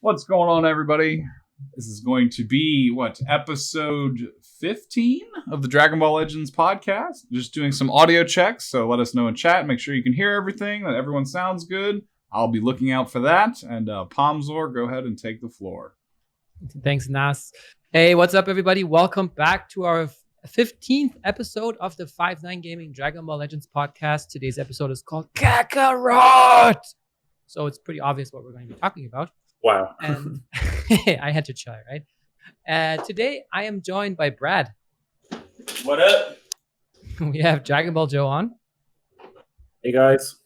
What's going on, everybody? This is going to be, episode 15 of the Dragon Ball Legends podcast. Just doing some audio checks, so let us know in chat. Make sure you can hear everything, that everyone sounds good. I'll be looking out for that. And Pomzor, go ahead and take the floor. Thanks, Nas. Hey, what's up, everybody? Welcome back to our 15th episode of the 5-9 Gaming Dragon Ball Legends podcast. Today's episode is called Kakarot! So it's pretty obvious what we're going to be talking about. Wow. And I had to try, right? Today, I am joined by Brad. What up? We have Dragon Ball Joe on. Hey, guys.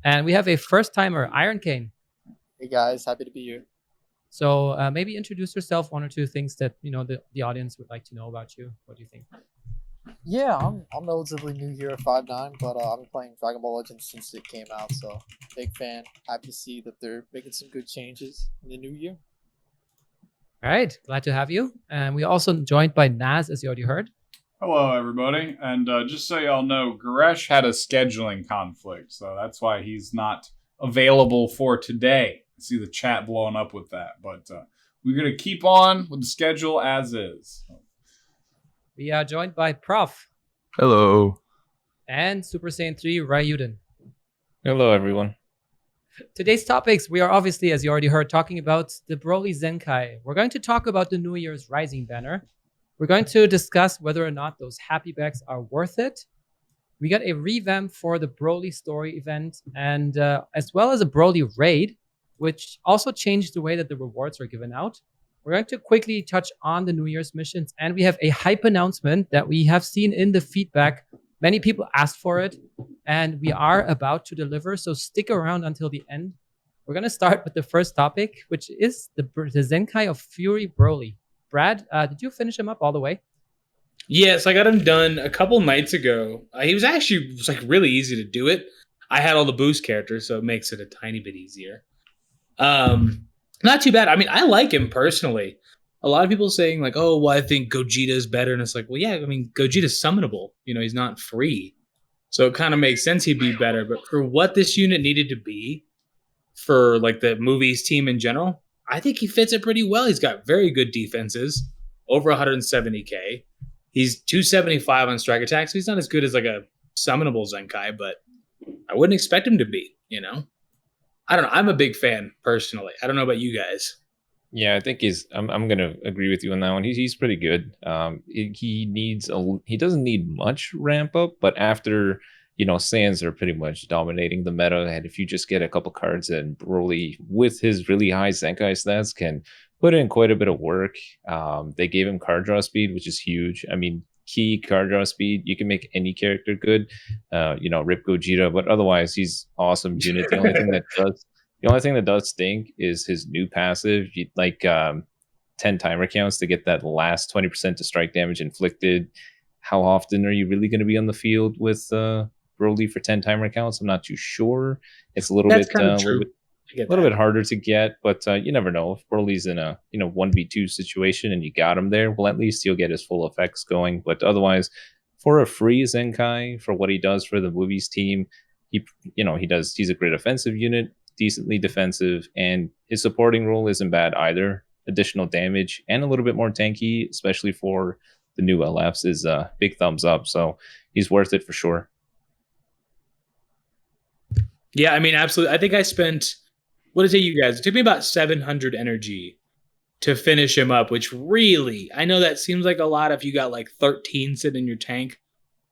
And we have a first-timer, Iron Cane. Hey, guys. Happy to be here. So maybe introduce yourself, one or two things that the audience would like to know about you. What do you think? Yeah, I'm relatively new here at 5-9, but I've been playing Dragon Ball Legends since it came out, so big fan. Happy to see that they're making some good changes in the new year. All right, glad to have you. And we're also joined by Naz, as you already heard. Hello, everybody. And just so y'all know, Goresh had a scheduling conflict, so that's why he's not available for today. I see the chat blowing up with that, but we're going to keep on with the schedule as is. We are joined by Prof. Hello. And Super Saiyan 3 Ryuden. Hello, everyone. Today's topics, we are obviously, as you already heard, talking about the Broly Zenkai. We're going to talk about the New Year's Rising banner. We're going to discuss whether or not those happy bags are worth it. We got a revamp for the Broly story event, and as well as a Broly raid, which also changed the way that the rewards are given out. We're going to quickly touch on the New Year's missions, and we have a hype announcement that we have seen in the feedback. Many people asked for it, and we are about to deliver, so stick around until the end. We're going to start with the first topic, which is the Zenkai of Fury Broly. Brad, did you finish him up all the way? Yes, I got him done a couple nights ago. He was actually really easy to do it. I had all the boost characters, so it makes it a tiny bit easier. Not too bad. I mean, I like him personally. A lot of people saying like, "Oh, well, I think Gogeta's better," and it's like, well, yeah, I mean, Gogeta's summonable. He's not free, so it kind of makes sense he'd be better. But for what this unit needed to be, for like the movies team in general, I think he fits it pretty well. He's got very good defenses, over 170k. He's 275 on strike attack, so he's not as good as like a summonable Zenkai, but I wouldn't expect him to be. I don't know. I'm a big fan personally. I don't know about you guys. Yeah, I think I'm going to agree with you on that one. He's pretty good. He doesn't need much ramp up, but after Saiyans are pretty much dominating the meta, and if you just get a couple cards and Broly with his really high Zenkai stats can put in quite a bit of work. They gave him card draw speed, which is huge. I mean, key card draw speed, you can make any character good. Rip Gogeta, but otherwise he's awesome unit. The only thing that does stink is his new passive. 10 timer counts to get that last 20% to strike damage inflicted. How often are you really going to be on the field with Broly for 10 timer counts? I'm not too sure. It's a little bit harder to get, but you never know. If Broly's in a 1v2 situation and you got him there, well, at least he'll get his full effects going. But otherwise, for a free Zenkai, for what he does for the movies team, he's a great offensive unit, decently defensive, and his supporting role isn't bad either. Additional damage and a little bit more tanky, especially for the new LFs, is a big thumbs up. So he's worth it for sure. Yeah, I mean, absolutely. I think I spent, what did it take you guys? It took me about 700 energy to finish him up, which really, I know that seems like a lot if you got like 13 sitting in your tank.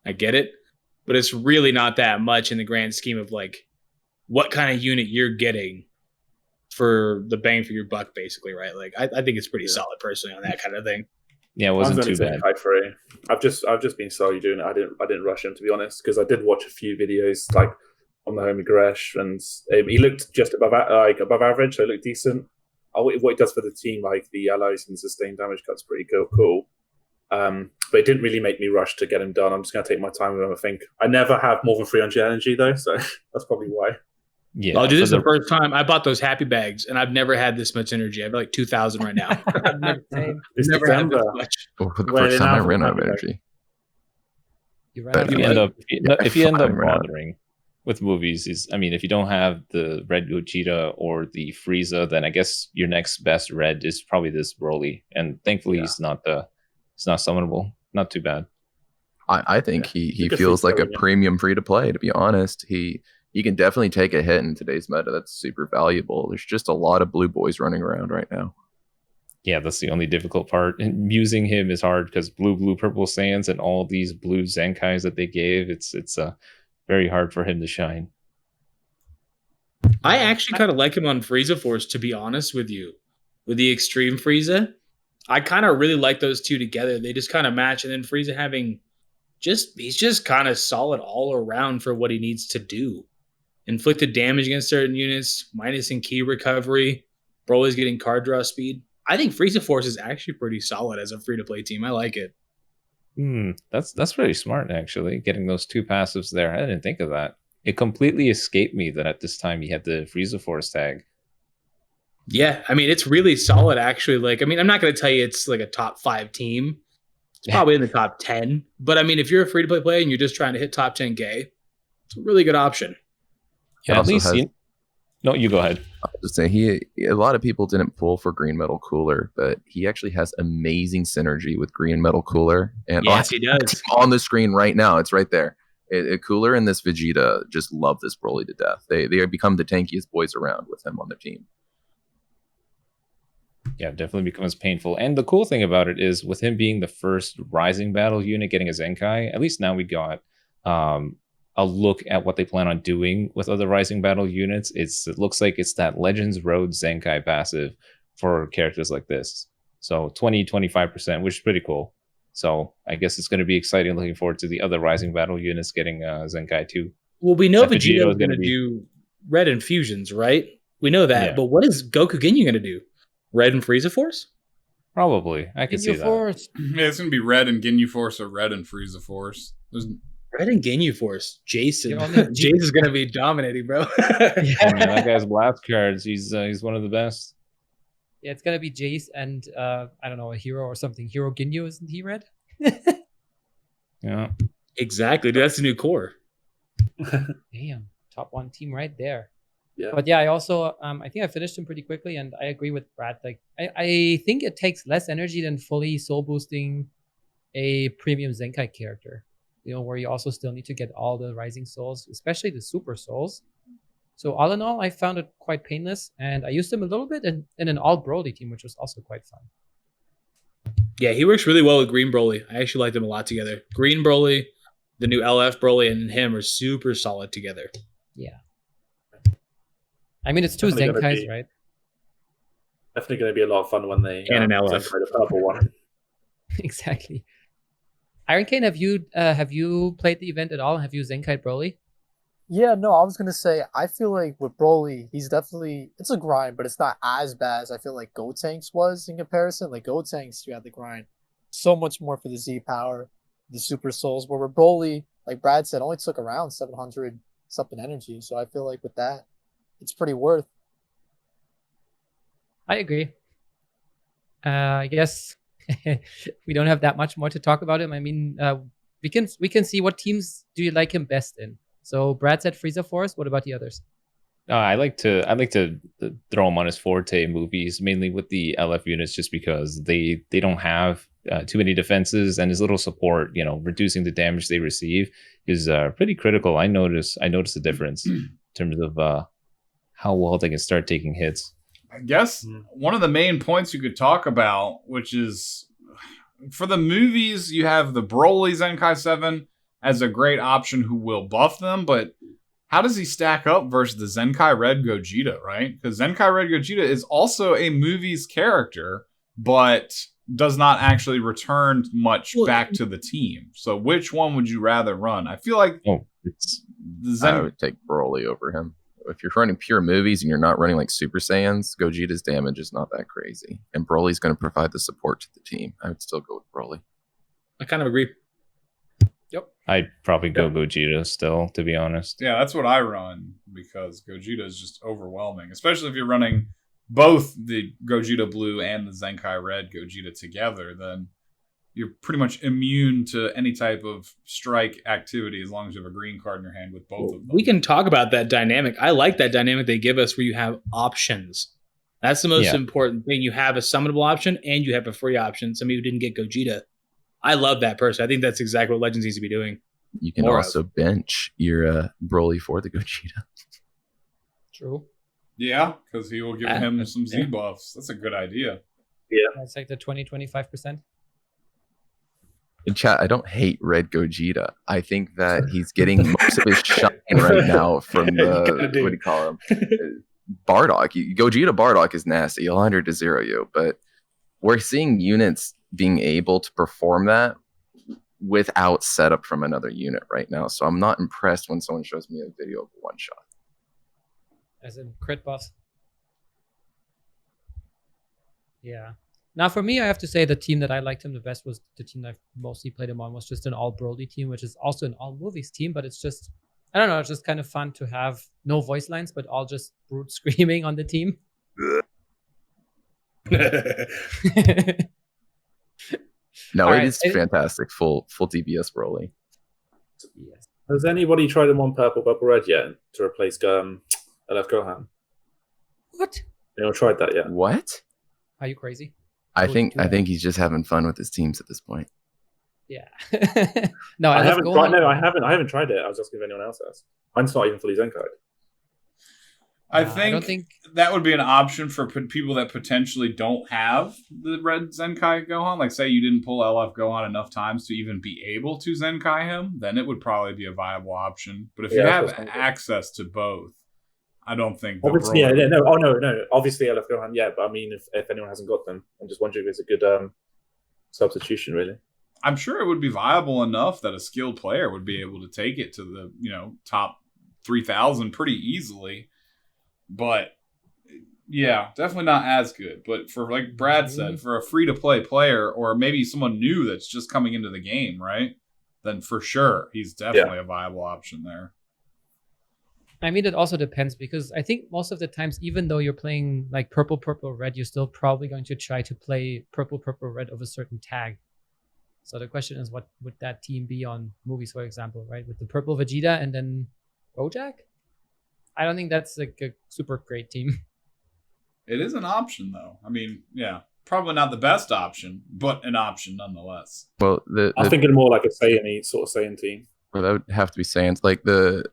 I get it. But it's really not that much in the grand scheme of like what kind of unit you're getting for the bang for your buck, basically, right? Like, I think it's pretty solid personally on that kind of thing. Yeah, it wasn't too bad. Free. I've just been slowly doing it. I didn't rush him, to be honest, because I did watch a few videos like on the homie Goresh, and he looked just above average, so he looked decent. What he does for the team, like the allies and sustained damage cut's pretty cool. But it didn't really make me rush to get him done. I'm just going to take my time with him, I think. I never have more than 300 energy, though, so that's probably why. Yeah, I'll do this the first time. I bought those happy bags, and I've never had this much energy. I have like 2,000 right now. I've never had this much. Well, for the first time, I ran out of energy. If you end up bothering, with movies is, I mean, if you don't have the red Gogeta or the Frieza, then I guess your next best red is probably this Broly. And thankfully, he's not summonable. Not too bad. I think he Because feels he's like a brilliant. premium free to play. To be honest, he can definitely take a hit in today's meta. That's super valuable. There's just a lot of blue boys running around right now. Yeah, that's the only difficult part. And using him is hard because blue, purple Saiyans and all these blue Zenkais that they gave, it's very hard for him to shine. I actually kind of like him on Frieza Force, to be honest with you. With the Extreme Frieza, I kind of really like those two together. They just kind of match. And then Frieza he's just kind of solid all around for what he needs to do. Inflicted damage against certain units, minusing key recovery, Broly's getting card draw speed. I think Frieza Force is actually pretty solid as a free-to-play team. I like it. That's really smart, actually, getting those two passives there. I didn't think of that. It completely escaped me that at this time he had the Frieza Force tag. Yeah, I mean, it's really solid, actually. Like, I mean, I'm not going to tell you it's like a top 5 team. It's probably in the top 10. But, I mean, if you're a free-to-play player and you're just trying to hit top 10K, it's a really good option. Yeah, at least no, you go ahead. I was just saying, a lot of people didn't pull for Green Metal Cooler, but he actually has amazing synergy with Green Metal Cooler. And Yes, he does. On the screen right now, it's right there. Cooler and this Vegeta just love this Broly to death. They become the tankiest boys around with him on their team. Yeah, definitely becomes painful. And the cool thing about it is, with him being the first Rising Battle unit getting a Zenkai, at least now we got a look at what they plan on doing with other Rising Battle units. It looks like it's that Legends Road Zenkai passive for characters like this. So 20-25%, which is pretty cool. So I guess it's going to be exciting. Looking forward to the other Rising Battle units getting Zenkai too. Well, we know Except Vegeta is Vegeta going to do red infusions, right? We know that. Yeah. But what is Goku Ginyu going to do? Red and Frieza Force? Probably. I can see that. Force. Yeah, it's gonna be red and Ginyu Force or red and Frieza Force. Red and Ginyu Force. Jason. You're only- Jace is going to be dominating, bro. I mean, that guy's blast cards. He's one of the best. Yeah, it's gonna be Jace and I don't know, a hero or something. Hero Ginyu, isn't he red? Yeah. Exactly. Dude, that's the new core. Damn, top 1 team right there. Yeah. But yeah, I also I think I finished him pretty quickly, and I agree with Brad. Like I think it takes less energy than fully soul boosting a premium Zenkai character. You know, where you also still need to get all the rising souls, especially the super souls. So all in all, I found it quite painless, and I used him a little bit in an all Broly team, which was also quite fun. Yeah, he works really well with Green Broly. I actually like them a lot together. Green Broly, the new LF Broly, and him are super solid together. Yeah. I mean, it's two Definitely gonna Zenkais, be- right? Definitely going to be a lot of fun when they And an LF. separate the purple one. Exactly. Iron Kane, have you played the event at all? Have you Zenkai Broly? Yeah, no, I was gonna say I feel like with Broly, it's a grind, but it's not as bad as I feel like Gotenks was in comparison. Like Gotenks, you had to grind so much more for the Z power, the Super Souls. Where with Broly, like Brad said, only took around 700 something energy. So I feel like with that, it's pretty worth. I agree. I guess we don't have that much more to talk about him. I mean, we can see what teams do you like him best in. So Brad said Frieza Force. What about the others? I like to throw him on his forte movies, mainly with the LF units, just because they don't have too many defenses, and his little support, reducing the damage they receive is pretty critical. I notice the difference in terms of how well they can start taking hits. I guess one of the main points you could talk about, which is for the movies, you have the Broly Zenkai 7 as a great option who will buff them, but how does he stack up versus the Zenkai Red Gogeta, right? Because Zenkai Red Gogeta is also a movie's character, but does not actually return much back to the team. So which one would you rather run? I feel like I would take Broly over him. If you're running pure movies and you're not running like Super Saiyans, Gogeta's damage is not that crazy. And Broly's going to provide the support to the team. I would still go with Broly. I kind of agree. I'd probably go Gogeta still, to be honest. Yeah, that's what I run because Gogeta is just overwhelming, especially if you're running both the Gogeta Blue and the Zenkai Red Gogeta together. Then you're pretty much immune to any type of strike activity as long as you have a green card in your hand with both of them. We can talk about that dynamic. I like that dynamic they give us where you have options. That's the most important thing. You have a summonable option and you have a free option. Somebody who didn't get Gogeta. I love that person. I think that's exactly what Legends needs to be doing. You can also bench your Broly for the Gogeta. True. Yeah, because he will give him some Z buffs. That's a good idea. Yeah. That's like the 20-25%. In chat, I don't hate Red Gogeta. I think that he's getting most of his shine right now from the, what do you call him? Bardock. Gogeta Bardock is nasty. He'll 100 to 0 you, but we're seeing units being able to perform that without setup from another unit right now. So I'm not impressed when someone shows me a video of a one shot. As in crit buffs. Yeah. Now, for me, I have to say the team that I liked him the best was the team that I mostly played him on was just an all Broly team, which is also an all movies team, but it's just, I don't know, it's just kind of fun to have no voice lines, but all just brute screaming on the team. No, it is fantastic. Full DBS Broly. Yes. Has anybody tried him on purple bubble red yet to replace LF Gohan? What? Anyone tried that yet? What? Are you crazy? I think he's just having fun with his teams at this point. Yeah. No, I haven't tried it. I was asking if anyone else has. Mine's not even fully Zenkai. I don't think that would be an option for people that potentially don't have the red Zenkai Gohan. Like, say you didn't pull LF Gohan enough times to even be able to Zenkai him, then it would probably be a viable option. But if you have access to both, I don't think. Obviously, no. Obviously, LF Gohan, yeah. But I mean, if anyone hasn't got them, I'm just wondering if it's a good substitution, really. I'm sure it would be viable enough that a skilled player would be able to take it to the top 3,000 pretty easily. But yeah, definitely not as good. But for, like Brad said, for a free-to-play player or maybe someone new that's just coming into the game, right? Then for sure, he's definitely a viable option there. I mean, it also depends because I think most of the times, even though you're playing like purple, red, you're still probably going to try to play purple, red of a certain tag. So the question is, what would that team be on movies, for example, right? With the purple Vegeta and then Bojack? I don't think that's like a super great team. It is an option, though. I mean, yeah, probably not the best option, but an option nonetheless. Well, I'm thinking more like a Saiyan sort of Saiyan team. Well, that would have to be Saiyans. Like the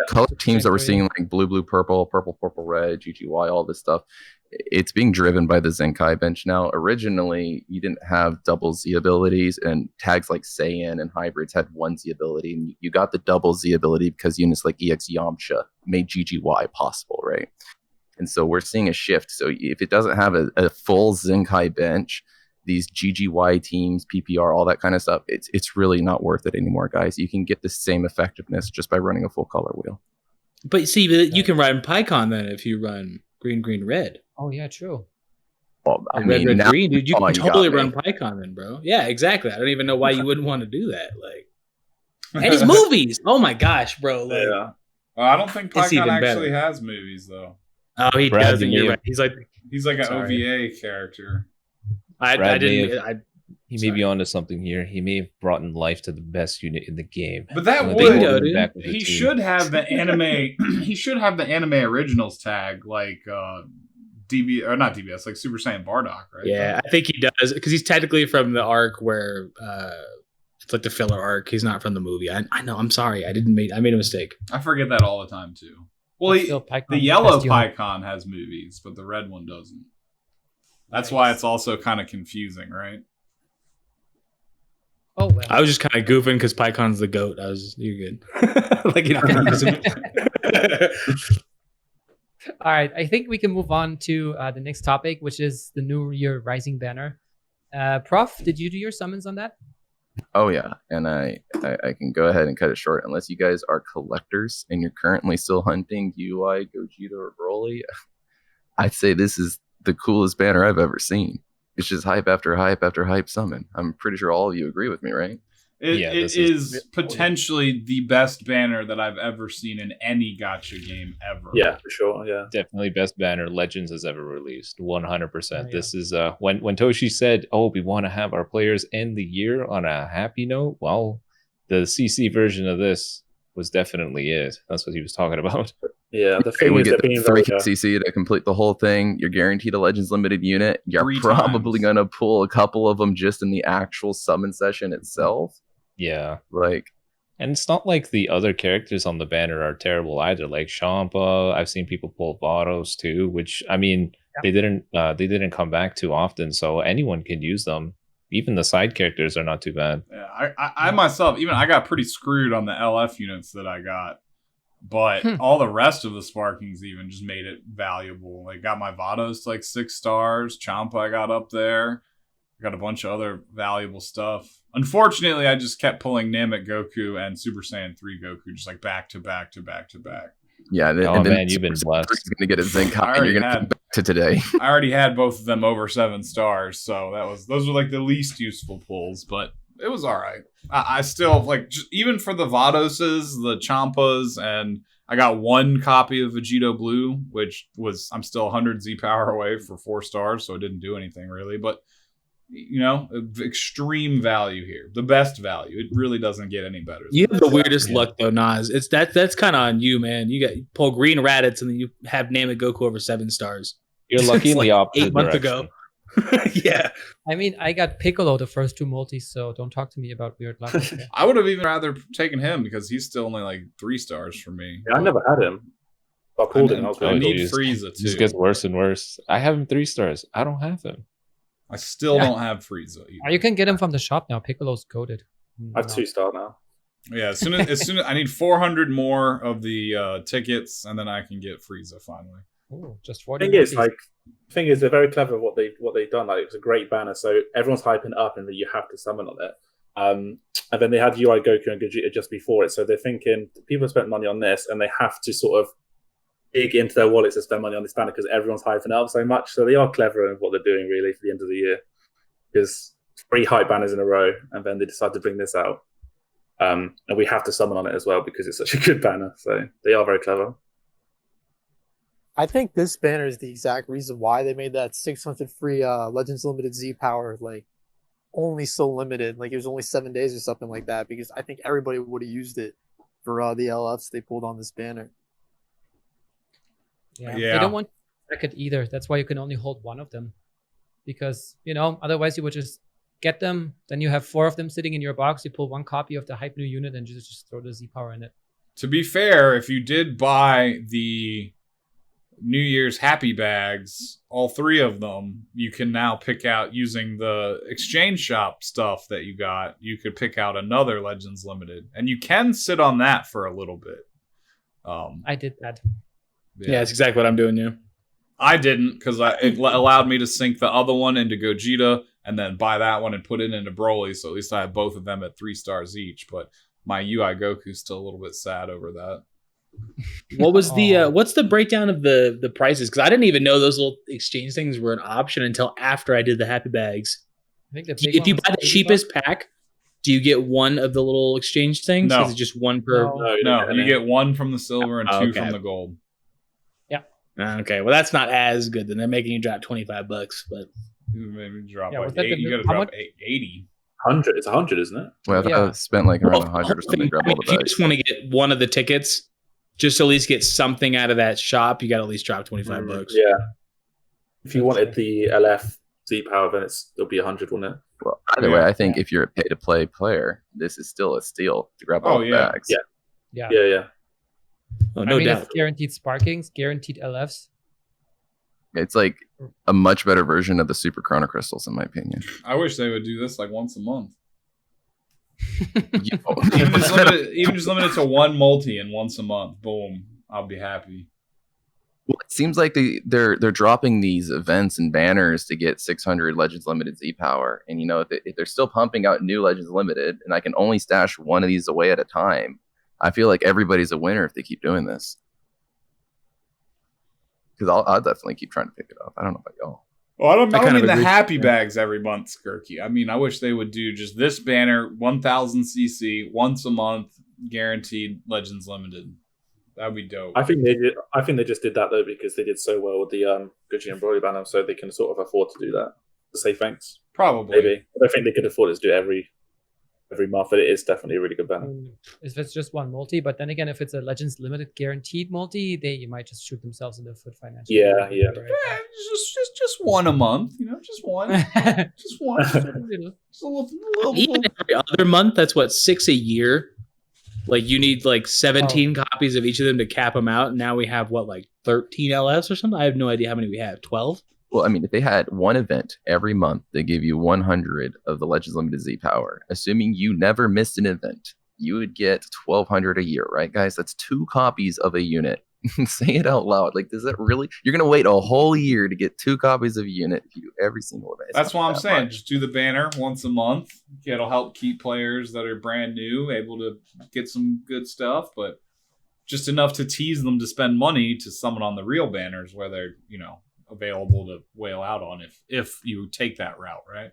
color teams that we're seeing, like blue, purple, red, GGY, all this stuff. It's being driven by the Zenkai bench now. Originally, you didn't have double Z abilities, and tags like Saiyan and hybrids had one Z ability, and you got the double Z ability because units like EX Yamcha made GGY possible, right? And so we're seeing a shift. So if it doesn't have a full Zenkai bench, these GGY teams, PPR, all that kind of stuff, it's really not worth it anymore, guys. You can get the same effectiveness just by running a full color wheel. But see, you can run PyCon then if you run green, red. Oh, yeah, true. Well, I mean, red, green, dude. You can totally run PyCon then, bro. Yeah, exactly. I don't even know why you wouldn't want to do that. Like, and his movies. Oh my gosh, bro. Like, yeah. I don't think PyCon actually has movies though. Oh, he doesn't. You're right. He's like an OVA character. He may be onto something here. He may have brought in life to the best unit in the game. But that would he should have the anime. He should have the anime originals tag like DB or not DBS, like Super Saiyan Bardock, right? Yeah, I think he does because he's technically from the arc where it's like the filler arc. He's not from the movie. I know. I'm sorry. I made a mistake. I forget that all the time too. Well, the yellow PyCon has movies, but the red one doesn't. That's why it's also kind of confusing, right? Oh, well. I was just kind of goofing because PyCon's the GOAT. You're good. Like, you know. All right, I think we can move on to the next topic, which is the New Year Rising banner. Prof, did you do your summons on that? Oh yeah, and I can go ahead and cut it short. Unless you guys are collectors and you're currently still hunting UI, Gogeta, or Broly, I'd say this is the coolest banner I've ever seen. It's just hype after hype after hype summon. I'm pretty sure all of you agree with me, right? It is potentially the best banner that I've ever seen in any gacha game ever. Yeah, for sure. Yeah, definitely best banner Legends has ever released. 100%. Yeah. This is when Toshi said, "Oh, we want to have our players end the year on a happy note." Well, the CC version of this was definitely it. That's what he was talking about. Yeah, the thing we is get they're being the very 3 CC to complete the whole thing. You're guaranteed a Legends Limited unit. You're 3 probably times. gonna pull a couple of them just in the actual summon session itself. Yeah. Like, And it's not like the other characters on the banner are terrible either. Like Champa, I've seen people pull Vados too, which I mean they didn't come back too often, so anyone can use them. Even the side characters are not too bad. Yeah, I myself, even I got pretty screwed on the LF units that I got. But all the rest of the Sparkings even just made it valuable. Like, got my Vados to like 6 stars. Champa I got up there. I got a bunch of other valuable stuff. Unfortunately, I just kept pulling Namek Goku and Super Saiyan 3 Goku just like back to back to back to back. yeah. Oh and then man, you've been blessed. You're gonna get a Zenkai, I and you're already gonna had- come back to today. I already had both of them over 7 stars, so those were like the least useful pulls, but it was all right. I still like, just, even for the Vadoses, the Champas, and I got 1 copy of Vegeta Blue, which was I'm still 100 Z power away for 4 stars, so it didn't do anything really, but you know, extreme value here, the best value. It really doesn't get any better. You have the weirdest Yeah. luck though, Nas. It's that's kind of on you, man. You pull green Raditz and then you have Namek Goku over 7 stars. You're lucky in It's the like opposite 8 months direction. ago. Yeah. I mean, I got Piccolo the first 2 multis, so don't talk to me about weird luck. Okay? I would have even rather taken him because he's still only like 3 stars for me. Yeah, I never had him. I pulled him. I was I really need geez. Frieza It just too. gets worse and worse. I have him 3 stars. I don't have him. I still Yeah. don't have Frieza. Either. You can get him from the shop now. Piccolo's coded. I have 2 star now. Yeah, as soon as I need 400 more of the tickets, and then I can get Frieza finally. Oh, just 40. Thing is, multis. thing is, they're very clever what they've done. Like, it's a great banner, so everyone's hyping it up, and then you have to summon on it. And then they had UI Goku and Vegeta just before it, so they're thinking people have spent money on this, and they have to sort of dig into their wallets and spend money on this banner because everyone's hyping it up so much. So they are clever in what they're doing, really, for the end of the year. Because 3 hype banners in a row, and then they decide to bring this out. And we have to summon on it as well because it's such a good banner. So they are very clever. I think this banner is the exact reason why they made that 600 free Legends Limited Z power like only so limited. Like it was only 7 days or something like that because I think everybody would have used it for the LFs they pulled on this banner. Yeah. Yeah. They don't want to stack it either. That's why you can only hold 1 of them. Because, you know, otherwise you would just get them, then you have 4 of them sitting in your box, you pull 1 copy of the hype new unit and just throw the Z power in it. To be fair, if you did buy the New Year's Happy Bags, all 3 of them, you can now pick out using the exchange shop stuff that you got. You could pick out another Legends Limited, and you can sit on that for a little bit. I did that. Yeah, that's exactly what I'm doing. Yeah. I didn't because it allowed me to sync the other one into Gogeta and then buy that one and put it into Broly. So at least I have both of them at 3 stars each. But my UI Goku's still a little bit sad over that. What was the what's the breakdown of the prices? Because I didn't even know those little exchange things were an option until after I did the happy bags. I think the big If you one buy was the 80 cheapest pack, do you get 1 of the little exchange things? No. Is it just 1 per? No. No, you get 1 from the silver and 2 Okay. from the gold. Okay, well that's not as good. Then they're making you drop $25, but You maybe drop Yeah, was like that 8. the You new- got to how drop much? 80. 100. It's 100, isn't it? Well, I thought Yeah. I spent like around Well, 100 or something. Grab all the if you bags. just want to get 1 of the tickets, just to at least get something out of that shop, you got to at least drop $25. Yeah. If you wanted the LF Z power, then it'll be 100, wouldn't it? Well, either way, I think if you're a pay-to-play player, this is still a steal to grab all Oh, the yeah. bags. Yeah. Yeah. Yeah. Oh, I no mean, doubt. it's guaranteed Sparkings, guaranteed LFs. It's like a much better version of the Super Chrono Crystals, in my opinion. I wish they would do this like once a month. You- Even just limit it to 1 multi and once a month. Boom. I'll be happy. Well, it seems like they're dropping these events and banners to get 600 Legends Limited Z power, and you know if they're still pumping out new Legends Limited, and I can only stash 1 of these away at a time, I feel like everybody's a winner if they keep doing this. Because I'll definitely keep trying to pick it up. I don't know about y'all. Well, I don't kind mean of the agree. happy bags every month, Skirky. I mean, I wish they would do just this banner, 1000 CC, once a month, guaranteed Legends Limited. That'd be dope. I think they just did that though because they did so well with the Gucci and Broly banner, so they can sort of afford to do that to say thanks. Probably. Maybe I don't think they could afford to do it every month, but it is definitely a really good banner. If it's just one multi, but then again, if it's a Legends Limited guaranteed multi, you might just shoot themselves in the foot financially. Yeah. Right? Yeah, just one a month, just one. Just one. Just a little. Even every other month, that's what, 6 a year. Like you need like 17 copies of each of them to cap them out. And now we have what, like 13 LFs or something? I have no idea how many we have. 12? Well, I mean, if they had one event every month, they give you 100 of the Legends Limited Z Power. Assuming you never missed an event, you would get 1,200 a year, right, guys? That's 2 copies of a unit. Say it out loud. Like, does that really? You're gonna wait a whole year to get 2 copies of a unit if you do every single event. That's what I'm saying. Much. Just do the banner once a month. It'll help keep players that are brand new able to get some good stuff, but just enough to tease them to spend money to summon on the real banners where they're available to whale out on if you take that route, right?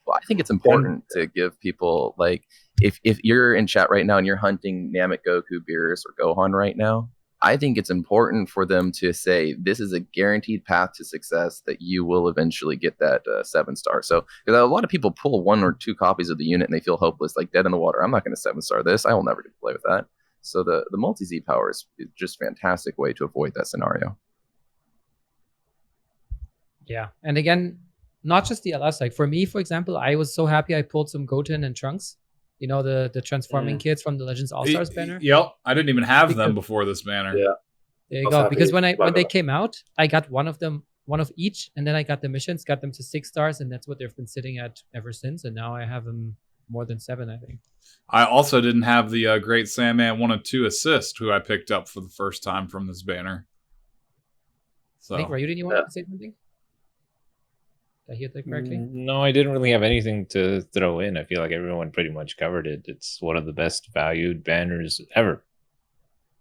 Well, I think it's important to give people, like, if you're in chat right now and you're hunting Namek, Goku, Beerus, or Gohan right now, I think it's important for them to say this is a guaranteed path to success that you will eventually get that 7-star. So, because a lot of people pull 1 or 2 copies of the unit and they feel hopeless, like dead in the water. I'm not going to 7-star this. I will never get to play with that. So the multi-Z power is just a fantastic way to avoid that scenario. Yeah, and again, not just the LS. Like for me, for example, I was so happy I pulled some Goten and Trunks. The transforming kits from the Legends All-Stars banner. Yep, I didn't even have them before this banner. Yeah, there you go. Because when they came out, I got one of each, and then I got the missions, got them to 6 stars, and that's what they've been sitting at ever since. And now I have them more than 7, I think. I also didn't have the Great Sandman 1 of 2 assist, who I picked up for the first time from this banner. So, I think Ryu, didn't you want to say something? Did I hear that correctly? No, I didn't really have anything to throw in. I feel like everyone pretty much covered it. It's one of the best valued banners ever.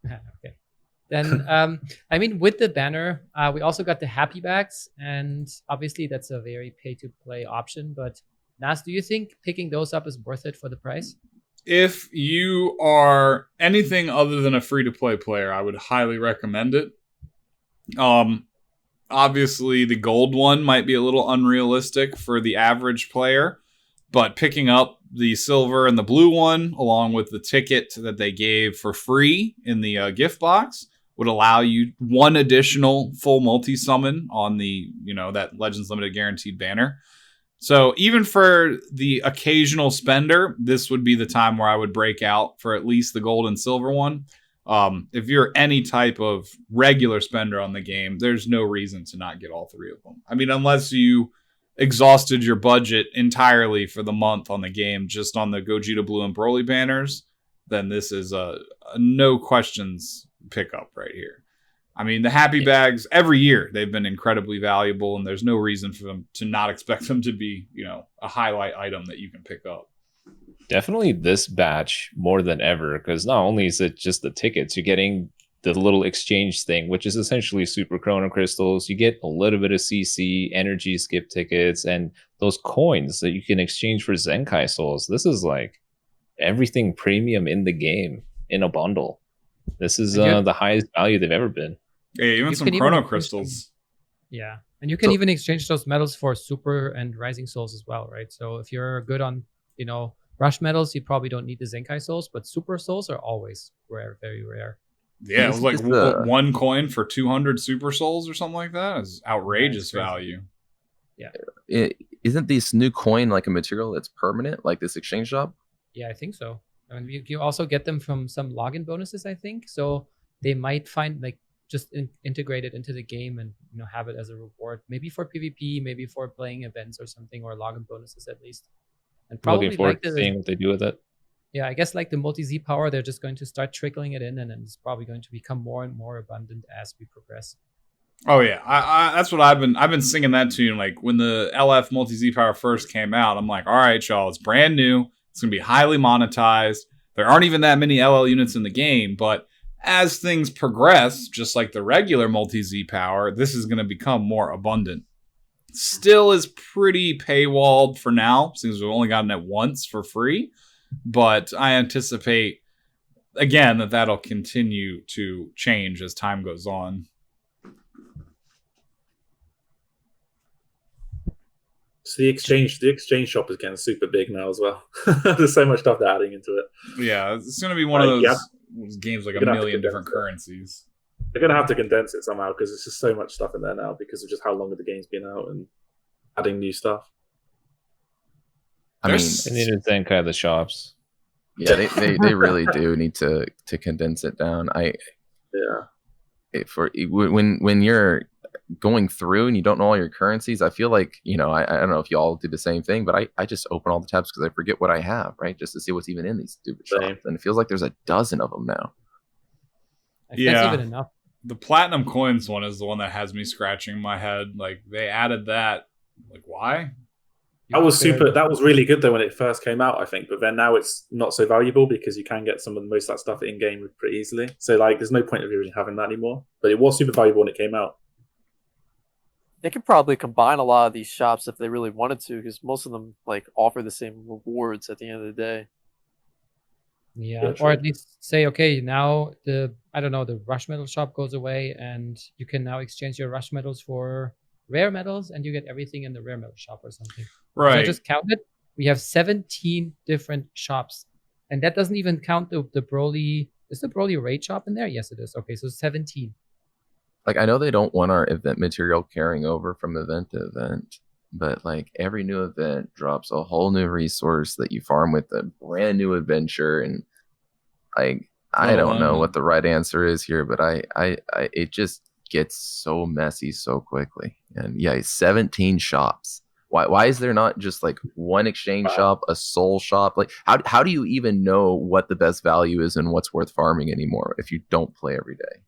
Okay. Then, I mean, with the banner, we also got the happy bags, and obviously that's a very pay-to-play option. But Nas, do you think picking those up is worth it for the price? If you are anything other than a free-to-play player, I would highly recommend it. Obviously, the gold one might be a little unrealistic for the average player, but picking up the silver and the blue one, along with the ticket that they gave for free in the gift box, would allow you 1 additional full multi-summon on the, that Legends Limited guaranteed banner. So even for the occasional spender, this would be the time where I would break out for at least the gold and silver one. If you're any type of regular spender on the game, there's no reason to not get all 3 of them. I mean, unless you exhausted your budget entirely for the month on the game, just on the Gogeta Blue and Broly banners, then this is a no questions pickup right here. I mean, the happy bags, every year, they've been incredibly valuable, and there's no reason for them to not expect them to be, a highlight item that you can pick up. Definitely this batch more than ever, because not only is it just the tickets, you're getting the little exchange thing, which is essentially super chrono crystals. You get a little bit of CC, energy skip tickets, and those coins that you can exchange for Zenkai souls. This is like everything premium in the game in a bundle. This is the highest value they've ever been. Yeah, even some chrono crystals. Yeah, and you can even exchange those medals for super and rising souls as well, right? So if you're good on, rush medals, you probably don't need the Zenkai souls, but super souls are always rare, very rare. Yeah, it was like 1 coin for 200 super souls or something like that. It's outrageous value. Yeah. Isn't this new coin like a material that's permanent, like this exchange shop? Yeah, I think so. And you also get them from some login bonuses, I think. So they might find just integrate it into the game and have it as a reward, maybe for PvP, maybe for playing events or something, or login bonuses at least. And probably looking forward to seeing what they do with it. Yeah, I guess like the multi-Z power, they're just going to start trickling it in, and then it's probably going to become more and more abundant as we progress. Oh yeah, I that's what I've been singing that tune. Like when the LF multi-Z power first came out, I'm like, all right, y'all, it's brand new. It's gonna be highly monetized. There aren't even that many LL units in the game, but as things progress, just like the regular multi-Z power, this is gonna become more abundant. still is pretty paywalled for now, since we've only gotten it once for free. But I anticipate, again, that that'll continue to change as time goes on. So the exchange shop is getting super big now as well. There's so much stuff they're adding into it. Yeah, it's going to be one of those games like a million different currencies. They're going to have to condense it somehow because there's just so much stuff in there now because of just how long the game's been out and adding new stuff. I mean, they need to Zenkai the shops. Yeah, they really do need to condense it down. When you're going through and you don't know all your currencies, I feel like, I don't know if y'all do the same thing, but I just open all the tabs because I forget what I have, right? Just to see what's even in these stupid shops. And it feels like there's a dozen of them now. That's even enough. The platinum coins one is the one that has me scratching my head. Like, they added that. Like, why? That was really good though when it first came out, I think. But then now it's not so valuable because you can get some of most of that stuff in game pretty easily. So like, there's no point of really having that anymore. But it was super valuable when it came out. They could probably combine a lot of these shops if they really wanted to, because most of them like offer the same rewards at the end of the day. Yeah, or at least say, okay, now the rush metal shop goes away, and you can now exchange your rush metals for rare metals, and you get everything in the rare metal shop or something. Right. So I just counted. We have 17 different shops, and that doesn't even count the Broly. Is the Broly raid shop in there? Yes, it is. Okay, so 17. Like, I know they don't want our event material carrying over from event to event, but like every new event drops a whole new resource that you farm with a brand new adventure, and I don't know what the right answer is here, but it just gets so messy so quickly. And yeah, 17 shops. Why is there not just like one exchange shop, a soul shop? Like, how do you even know what the best value is and what's worth farming anymore if you don't play every day?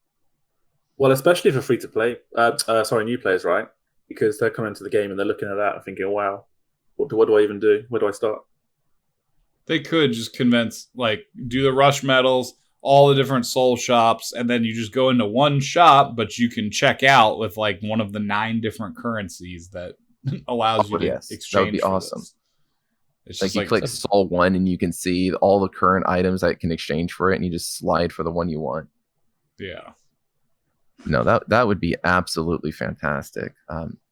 Well, especially for free to play, new players, right? Because they're coming into the game and they're looking at that and thinking, "Wow, what do I even do? Where do I start?" They could just do the rush metals, all the different soul shops, and then you just go into one shop, but you can check out with like one of the 9 different currencies that allows you to exchange. That would be awesome. It's like you click Soul 1 and you can see all the current items that can exchange for it, and you just slide for the one you want. Yeah. No, that would be absolutely fantastic.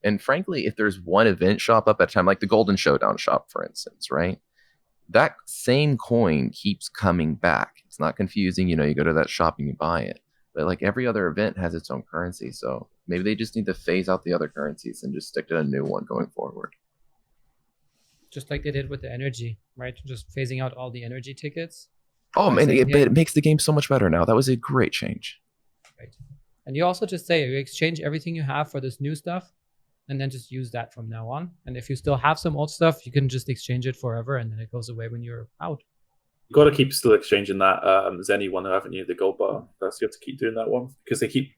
And frankly, if there's one event shop up at a time, like the Golden Showdown shop, for instance, right? That same coin keeps coming back. It's not confusing. You go to that shop and you buy it. But like every other event has its own currency. So maybe they just need to phase out the other currencies and just stick to a new one going forward. Just like they did with the energy, right? Just phasing out all the energy tickets. Oh, man, it makes the game so much better now. That was a great change. Right. And you also just say you exchange everything you have for this new stuff, and then just use that from now on. And if you still have some old stuff, you can just exchange it forever, and then it goes away when you're out. You've got to keep still exchanging that Zenny one, haven't you? The gold bar. You have to keep doing that one because they keep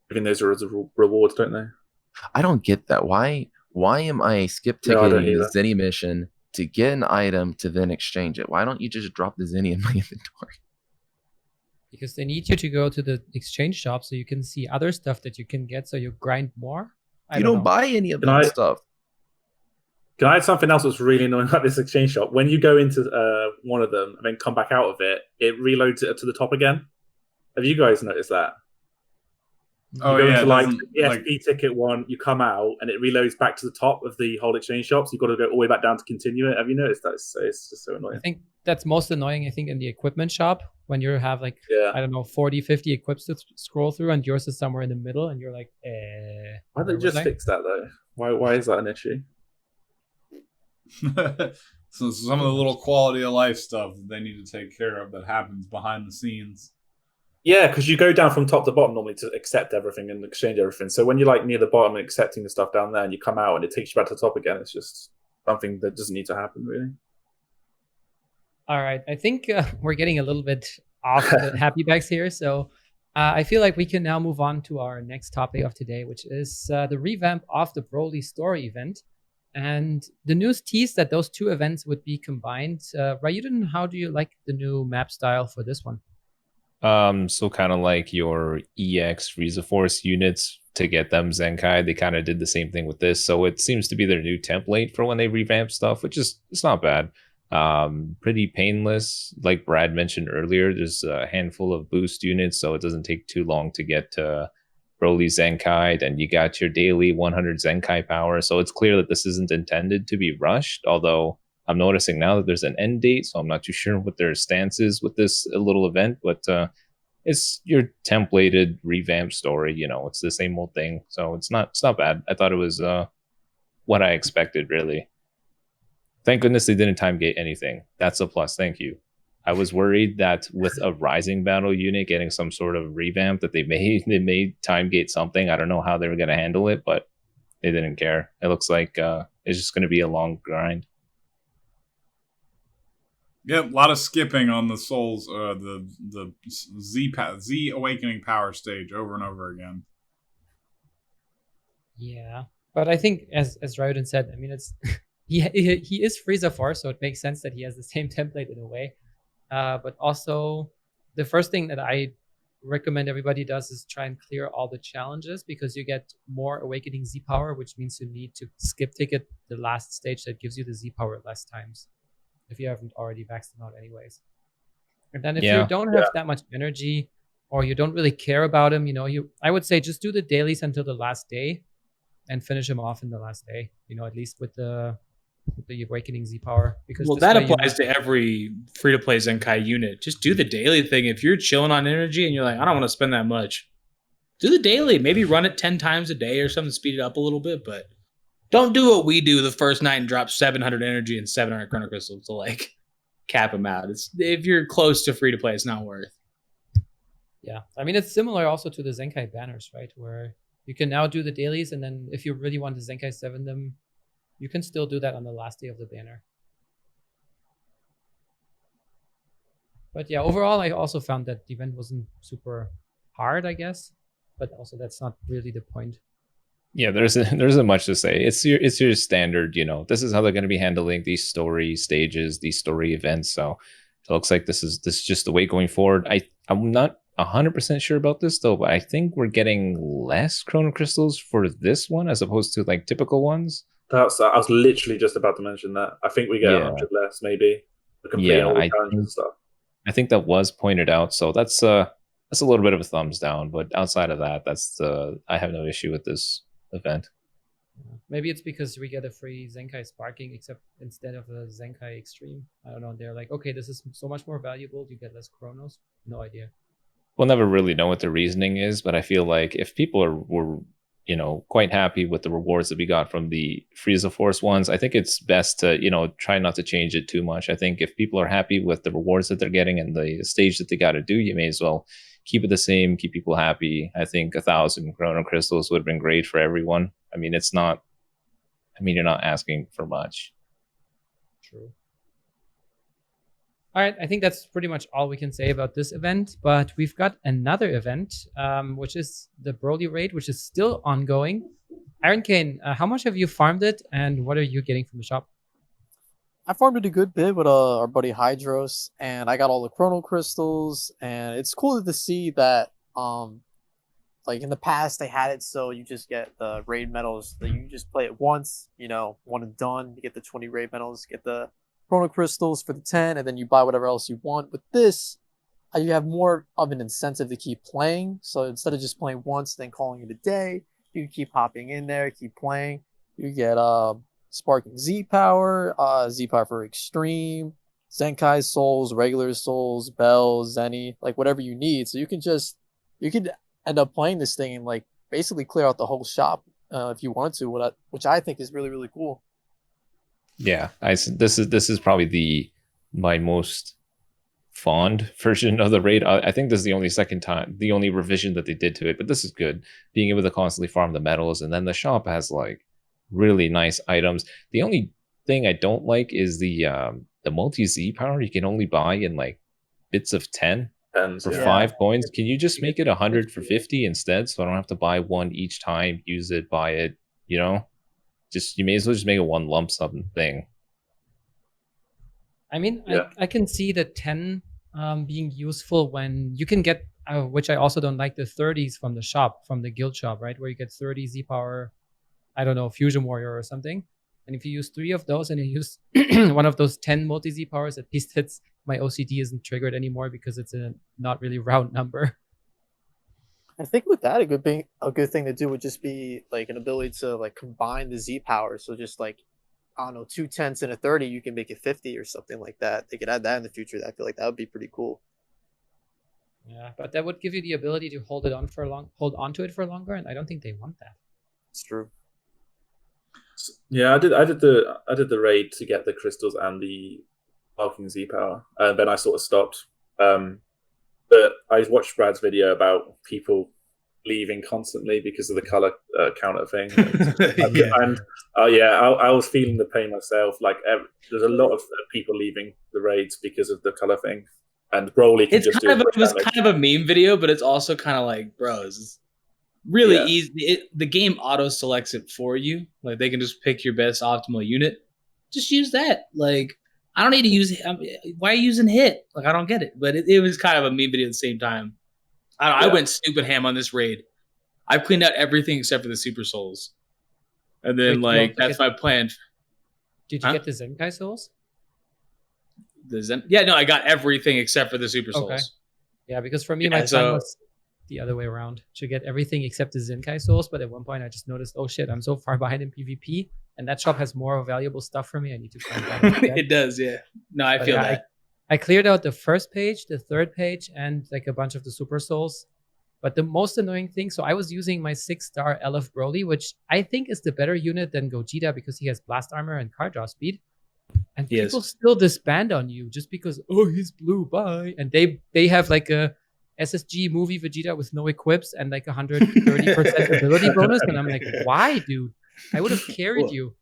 giving those as rewards, don't they? I don't get that. Why am I skip ticketing the Zenny mission to get an item to then exchange it? Why don't you just drop the Zenny in my inventory? Because they need you to go to the exchange shop so you can see other stuff that you can get, so you grind more. You don't buy any of that stuff. Can I add something else that's really annoying about this exchange shop? When you go into one of them and then come back out of it, it reloads it up to the top again. Have you guys noticed that? Oh, you go yeah. into the SP ticket one, you come out, and it reloads back to the top of the whole exchange shop. So you've got to go all the way back down to continue it. Have you noticed that? It's just so annoying. I think that's most annoying, in the equipment shop when you have 40, 50 equips to scroll through, and yours is somewhere in the middle, and you're like, Why don't they just fix that, though? Why is that an issue? So some of the little quality of life stuff that they need to take care of that happens behind the scenes. Yeah, because you go down from top to bottom normally to accept everything and exchange everything. So when you're near the bottom and accepting the stuff down there and you come out and it takes you back to the top again, it's just something that doesn't need to happen, really. All right. I think we're getting a little bit off the happy bags here. So I feel like we can now move on to our next topic of today, which is the revamp of the Broly story event. And the news teased that those 2 events would be combined. Ryuden, how do you like the new map style for this one? So kind of like your EX Frieza Force units to get them Zenkai, they kind of did the same thing with this. So it seems to be their new template for when they revamp stuff, which is it's not bad. Pretty painless. Like Brad mentioned earlier, there's a handful of boost units, so it doesn't take too long to get to Broly Zenkai. Then you got your daily 100 Zenkai power. So it's clear that this isn't intended to be rushed, although I'm noticing now that there's an end date, so I'm not too sure what their stance is with this little event, but it's your templated revamped story. You know, it's the same old thing, so it's not bad. I thought it was what I expected, really. Thank goodness they didn't time gate anything. That's a plus. Thank you. I was worried that with a rising battle unit getting some sort of revamp that they may time gate something. I don't know how they were going to handle it, but they didn't care. It looks like it's just going to be a long grind. Yep, a lot of skipping on the Souls, the Z Awakening Power stage over and over again. Yeah, but I think as Ryuden said, I mean, it's he is Frieza Force, so it makes sense that he has the same template in a way. But also, the first thing that I recommend everybody does is try and clear all the challenges, because you get more Awakening Z power, which means you need to skip ticket the last stage that gives you the Z power less times, if you haven't already maxed them out anyways. And then if you don't have that much energy, or you don't really care about them, I would say just do the dailies until the last day and finish them off in the last day, at least with the Awakening Z power. Because that applies to every free-to-play Zenkai unit. Just do the daily thing. If you're chilling on energy and you're like, I don't want to spend that much, do the daily. Maybe run it 10 times a day or something, speed it up a little bit, but don't do what we do the first night and drop 700 energy and 700 chrono crystals to cap them out. If you're close to free to play, it's not worth. Yeah, I mean, it's similar also to the Zenkai banners, right? Where you can now do the dailies, and then if you really want to Zenkai 7 them, you can still do that on the last day of the banner. But yeah, overall, I also found that the event wasn't super hard, I guess. But also, that's not really the point. Yeah, there isn't much to say. It's your standard, this is how they're going to be handling these story stages, these story events. So it looks like this is just the way going forward. I'm not 100% sure about this though, but I think we're getting less chrono crystals for this one as opposed to typical ones. I was literally just about to mention that. I think we get 100 less, maybe. I think that was pointed out. So that's a little bit of a thumbs down. But outside of that, I have no issue with this event. Maybe it's because we get a free Zenkai Sparking, except instead of a Zenkai Extreme. I don't know. They're like, okay, this is so much more valuable. You get less chronos. No idea. We'll never really know what the reasoning is, but I feel like if people were quite happy with the rewards that we got from the Frieza Force ones, I think it's best to, try not to change it too much. I think if people are happy with the rewards that they're getting and the stage that they got to do, you may as well keep it the same, keep people happy. I think 1,000 chrono crystals would have been great for everyone. I mean, you're not asking for much. True. All right, I think that's pretty much all we can say about this event, but we've got another event, which is the Broly raid, which is still ongoing. Iron Kane, how much have you farmed it, and what are you getting from the shop? I farmed it a good bit with our buddy Hydros, and I got all the chrono crystals, and it's cool to see that, in the past they had it so you just get the raid medals, that you just play it once, one and done, you get the 20 raid medals, get the chrono crystals for the 10, and then you buy whatever else you want. With this, you have more of an incentive to keep playing, so instead of just playing once then calling it a day, you can keep hopping in there, keep playing. You get Sparking Z power, Z power for Extreme, Zenkai Souls, regular Souls, Bells, Zenny, whatever you need. So you could end up playing this thing and basically clear out the whole shop if you wanted to, which I think is really, really cool. Yeah, this is probably my most fond version of the raid. I think this is the only revision that they did to it, but this is good. Being able to constantly farm the medals, and then the shop has really nice items. The only thing I don't like is the multi Z power. You can only buy in bits of 10 for 5 coins. Can you just make it 100 for 50 instead, so I don't have to buy one each time, use it, buy it, you may as well just make it one lump sum thing. I mean, I can see the 10 being useful when you can get, which I also don't like, the 30s from the shop, from the guild shop, right? Where you get 30 Z power, I don't know, Fusion Warrior or something. And if you use 3 of those and you use one of those 10 multi Z powers, at least my OCD isn't triggered anymore because it's a not really round number. I think with that, a good thing to do would just be like an ability to like combine the Z powers. So just like, I don't know, 2 10s and a 30, you can make it 50 or something like that. They could add that in the future. I feel like that would be pretty cool. Yeah, but that would give you the ability to hold onto it for longer, and I don't think they want that. It's true. Yeah, I did the raid to get the crystals and the Hulking Z power, and then I sort of stopped. But I watched Brad's video about people leaving constantly because of the color counter thing, I was feeling the pain myself. Like there's a lot of people leaving the raids because of the color thing, and Broly can just do it. It was kind of a meme video, but it's also kind of like, bros, it's really easy. The game auto selects it for you. Like they can just pick your best optimal unit. Just use that. Like I don't need to use. Why are you using hit? Like I don't get it. But it was kind of a meme video at the same time. I went stupid ham on this raid. I cleaned out everything except for the Super Souls, and then that's my plan. Did you get the Zenkai Souls? I got everything except for the Super Souls. Okay. Yeah, because for me, my plan was the other way around, to get everything except the Zenkai Souls. But at one point, I just noticed, oh shit, I'm so far behind in PvP, and that shop has more valuable stuff for me. I need to find that. It does, yeah. No, I feel that. I cleared out the first page, the third page, and like a bunch of the Super Souls. But the most annoying thing, so I was using my 6-star LF Broly, which I think is the better unit than Gogeta because he has blast armor and card draw speed. And people still disband on you just because, oh, he's blue, bye. And they have like a SSG movie Vegeta with no equips and like 130% ability bonus. And I'm like, why, dude? I would have carried you.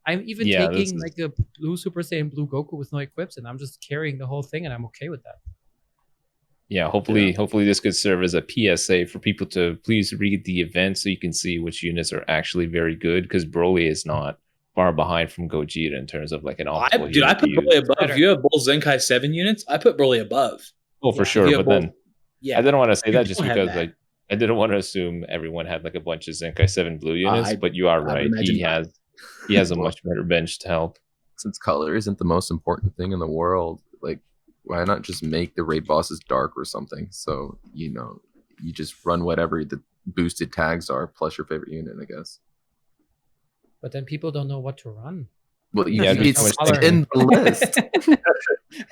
I'm even taking like a blue Super Saiyan blue Goku with no equips, and I'm just carrying the whole thing, and I'm okay with that. Yeah, hopefully this could serve as a PSA for people to please read the event so you can see which units are actually very good, because Broly is not far behind from Gogeta in terms of like an optimal I put Broly above. If you have both Zenkai 7 units, I put Broly above. Oh, for sure. But then I didn't want to say that just because I didn't want to assume everyone had like a bunch of Zenkai 7 blue units, but you are right. He has a much better bench to help. Since color isn't the most important thing in the world, like why not just make the raid bosses dark or something? So, you just run whatever the boosted tags are plus your favorite unit, I guess. But then people don't know what to run. Well, it's in the list.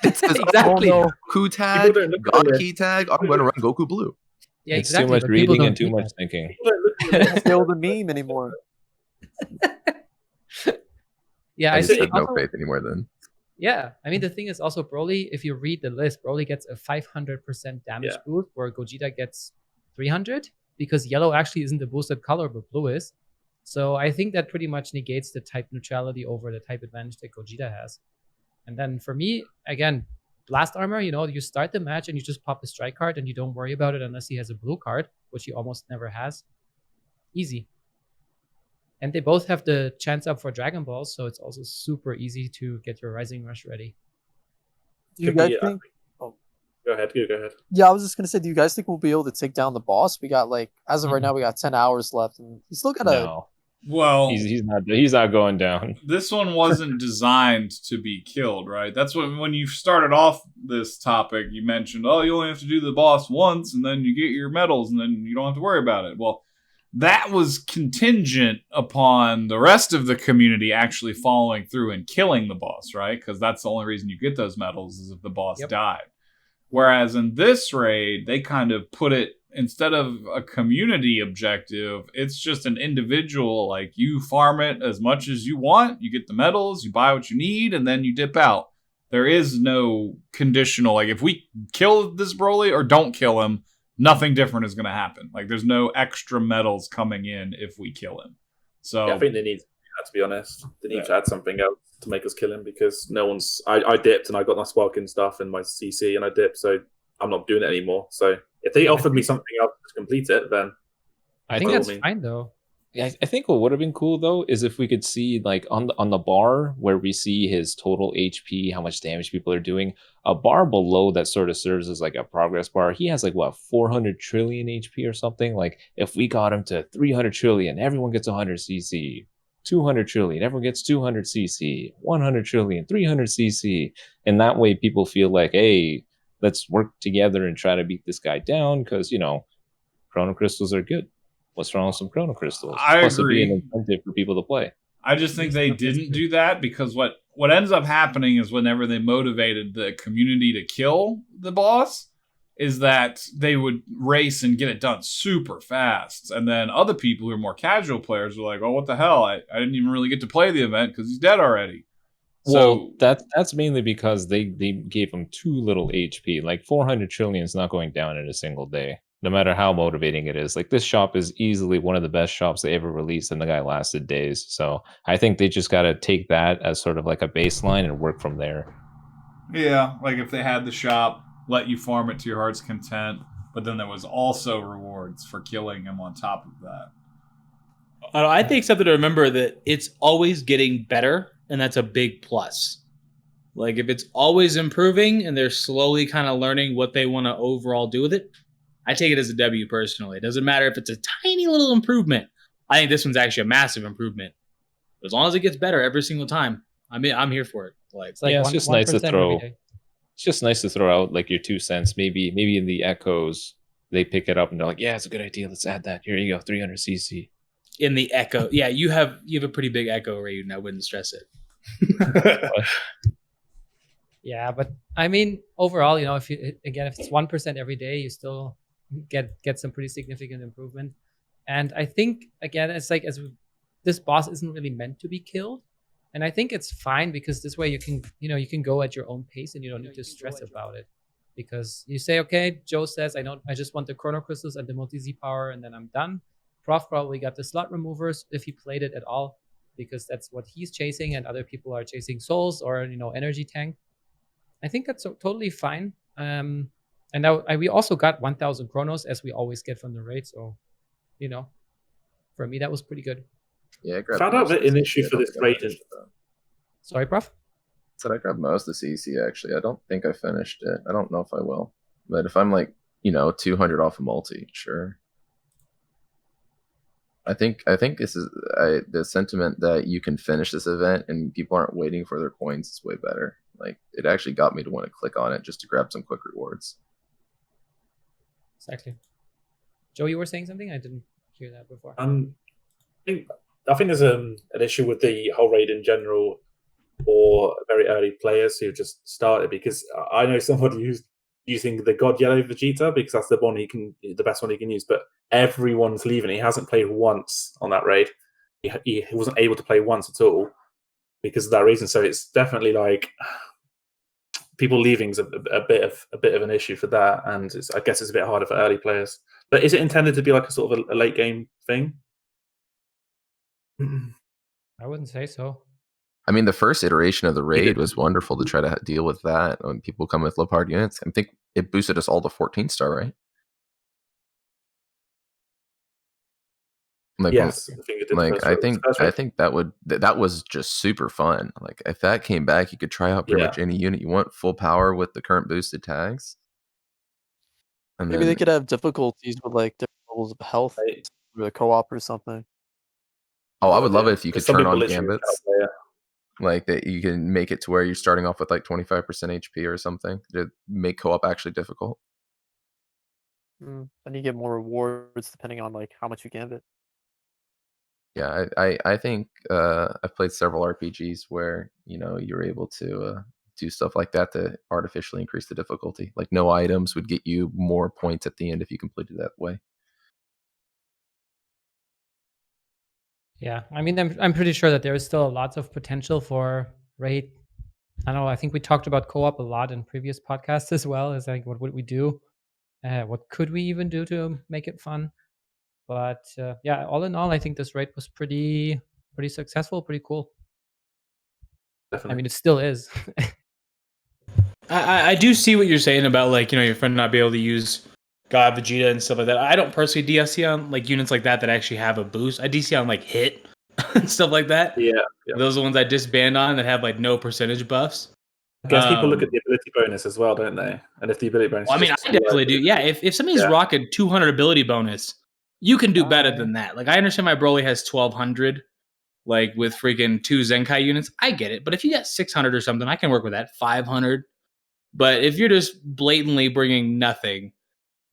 It says, exactly. Goku tag, God Key tag, I'm going to run Goku Blue. Yeah, it's too much reading and too much thinking. Still the meme anymore. Yeah, I just have no faith anymore then. Yeah, I mean, the thing is also Broly, if you read the list, Broly gets a 500% damage boost, where Gogeta gets 300, because yellow actually isn't the boosted color, but blue is. So I think that pretty much negates the type neutrality over the type advantage that Gogeta has. And then for me, again, blast armor, you start the match and you just pop the strike card and you don't worry about it unless he has a blue card, which he almost never has. Easy. And they both have the chance up for Dragon Balls, so it's also super easy to get your Rising Rush ready. Do you guys think? Oh, go ahead. Yeah, I was just gonna say, do you guys think we'll be able to take down the boss? We got as of right now, we got 10 hours left, and he's still got No. Well, he's not going down. This one wasn't designed to be killed, right? That's when you started off this topic, you mentioned, oh, you only have to do the boss once, and then you get your medals, and then you don't have to worry about it. Well, that was contingent upon the rest of the community actually following through and killing the boss, right? Because that's the only reason you get those medals is if the boss died. Whereas in this raid, they kind of put it, instead of a community objective, it's just an individual, like you farm it as much as you want, you get the medals, you buy what you need, and then you dip out. There is no conditional, like if we kill this Broly or don't kill him, nothing different is going to happen. Like there's no extra medals coming in if we kill him. So I think they need that, to be honest. They need to add something else to make us kill him, because no one's. I dipped and I got my sparking stuff and my CC and I dipped, so I'm not doing it anymore. So if they offered me something else to complete it, then I think that's fine though. Yeah, I think what would have been cool though is if we could see like on the bar where we see his total HP, how much damage people are doing, a bar below that sort of serves as like a progress bar. He has like what 400 trillion HP or something. Like if we got him to 300 trillion, everyone gets 100 CC. 200 trillion, everyone gets 200 CC. 100 trillion, 300 CC, and that way people feel like, hey, let's work together and try to beat this guy down because chrono crystals are good. What's wrong with some chrono crystals? I Plus, it'd be agree. an incentive for people to play. I just think they didn't do that because what ends up happening is whenever they motivated the community to kill the boss, is that they would race and get it done super fast. And then other people who are more casual players were like, oh, what the hell? I didn't even really get to play the event because he's dead already. Well, that's mainly because they gave him too little HP. Like 400 trillion is not going down in a single day, no matter how motivating it is. Like this shop is easily one of the best shops they ever released, and the guy lasted days. So I think they just got to take that as sort of like a baseline and work from there. Yeah, like if they had the shop, let you farm it to your heart's content, but then there was also rewards for killing him on top of that. I think something to remember that it's always getting better, and that's a big plus. Like if it's always improving and they're slowly kind of learning what they want to overall do with it, I take it as a W personally. It doesn't matter if it's a tiny little improvement. I think this one's actually a massive improvement. But as long as it gets better every single time, I'm here for it. Like, It's like it's just nice to 1% every throw. day. It's just nice to throw out like your 2 cents. Maybe in the echoes they pick it up and they're like, yeah, it's a good idea. Let's add that. Here you go, 300 CC. in the echo, yeah, you have a pretty big echo rate, and I wouldn't stress it. Yeah, but I mean, overall, if it's 1% every day, you still get some pretty significant improvement. And I think again, it's like this boss isn't really meant to be killed, and I think it's fine because this way you can go at your own pace and you don't need to stress about it. Because you say, okay, Joe says, I just want the chrono crystals and the multi Z power, and then I'm done. Prof probably got the slot removers if he played it at all, because that's what he's chasing, and other people are chasing souls or energy tank. I think that's totally fine. And now we also got 1,000 chronos as we always get from the raid. So, for me that was pretty good. Yeah, I grabbed Found out most of that an the issue CC. I for don't this think I raid finished is it, though. Sorry, Prof. Said I grabbed most of the CC actually. I don't think I finished it. I don't know if I will. But if I'm like, 200 off a multi, sure. I think this is the sentiment that you can finish this event and people aren't waiting for their coins is way better. Like it actually got me to want to click on it just to grab some quick rewards. Exactly. Joe, you were saying something? I didn't hear that before. I think there's an issue with the whole raid in general, or very early players who just started, because I know somebody who's using the God Yellow Vegeta because that's the best one he can use, but everyone's leaving. He hasn't played once on that raid. He wasn't able to play once at all because of that reason. So it's definitely like people leaving's a bit of an issue for that, and I guess it's a bit harder for early players. But is it intended to be like a sort of a late game thing? I wouldn't say so. I mean, the first iteration of the raid was wonderful to try to deal with that when people come with low powered units. I think it boosted us all to 14-star, right? Like, yes, I think that was just super fun. Like if that came back, you could try out pretty much any unit you want, full power with the current boosted tags. And maybe they could have difficulties with like different levels of health, with a co-op or something. Oh, I would love it if you could turn on gambits. Like that, you can make it to where you're starting off with like 25% HP or something to make co-op actually difficult. And you get more rewards depending on like how much you gambit. Yeah, I think I've played several RPGs where you're able to do stuff like that to artificially increase the difficulty. Like no items would get you more points at the end if you completed that way. Yeah, I mean, I'm pretty sure that there is still lots of potential for raid. I don't know. I think we talked about co-op a lot in previous podcasts as well. Is like, what would we do? What could we even do to make it fun? But yeah, all in all, I think this raid was pretty successful, pretty cool. Definitely. I mean, it still is. I do see what you're saying about like your friend not be able to use God Vegeta and stuff like that. I don't personally DSC on like units like that actually have a boost. I DC on like hit and stuff like that. Yeah. Those are the ones I disband on that have like no percentage buffs. I guess people look at the ability bonus as well, don't they? And if the ability bonus, well, I mean, I definitely do. Yeah, if somebody's rocking 200 ability bonus, you can do better than that. Like I understand my Broly has 1200, like with freaking 2 Zenkai units. I get it, but if you got 600 or something, I can work with that. 500. But if you're just blatantly bringing nothing,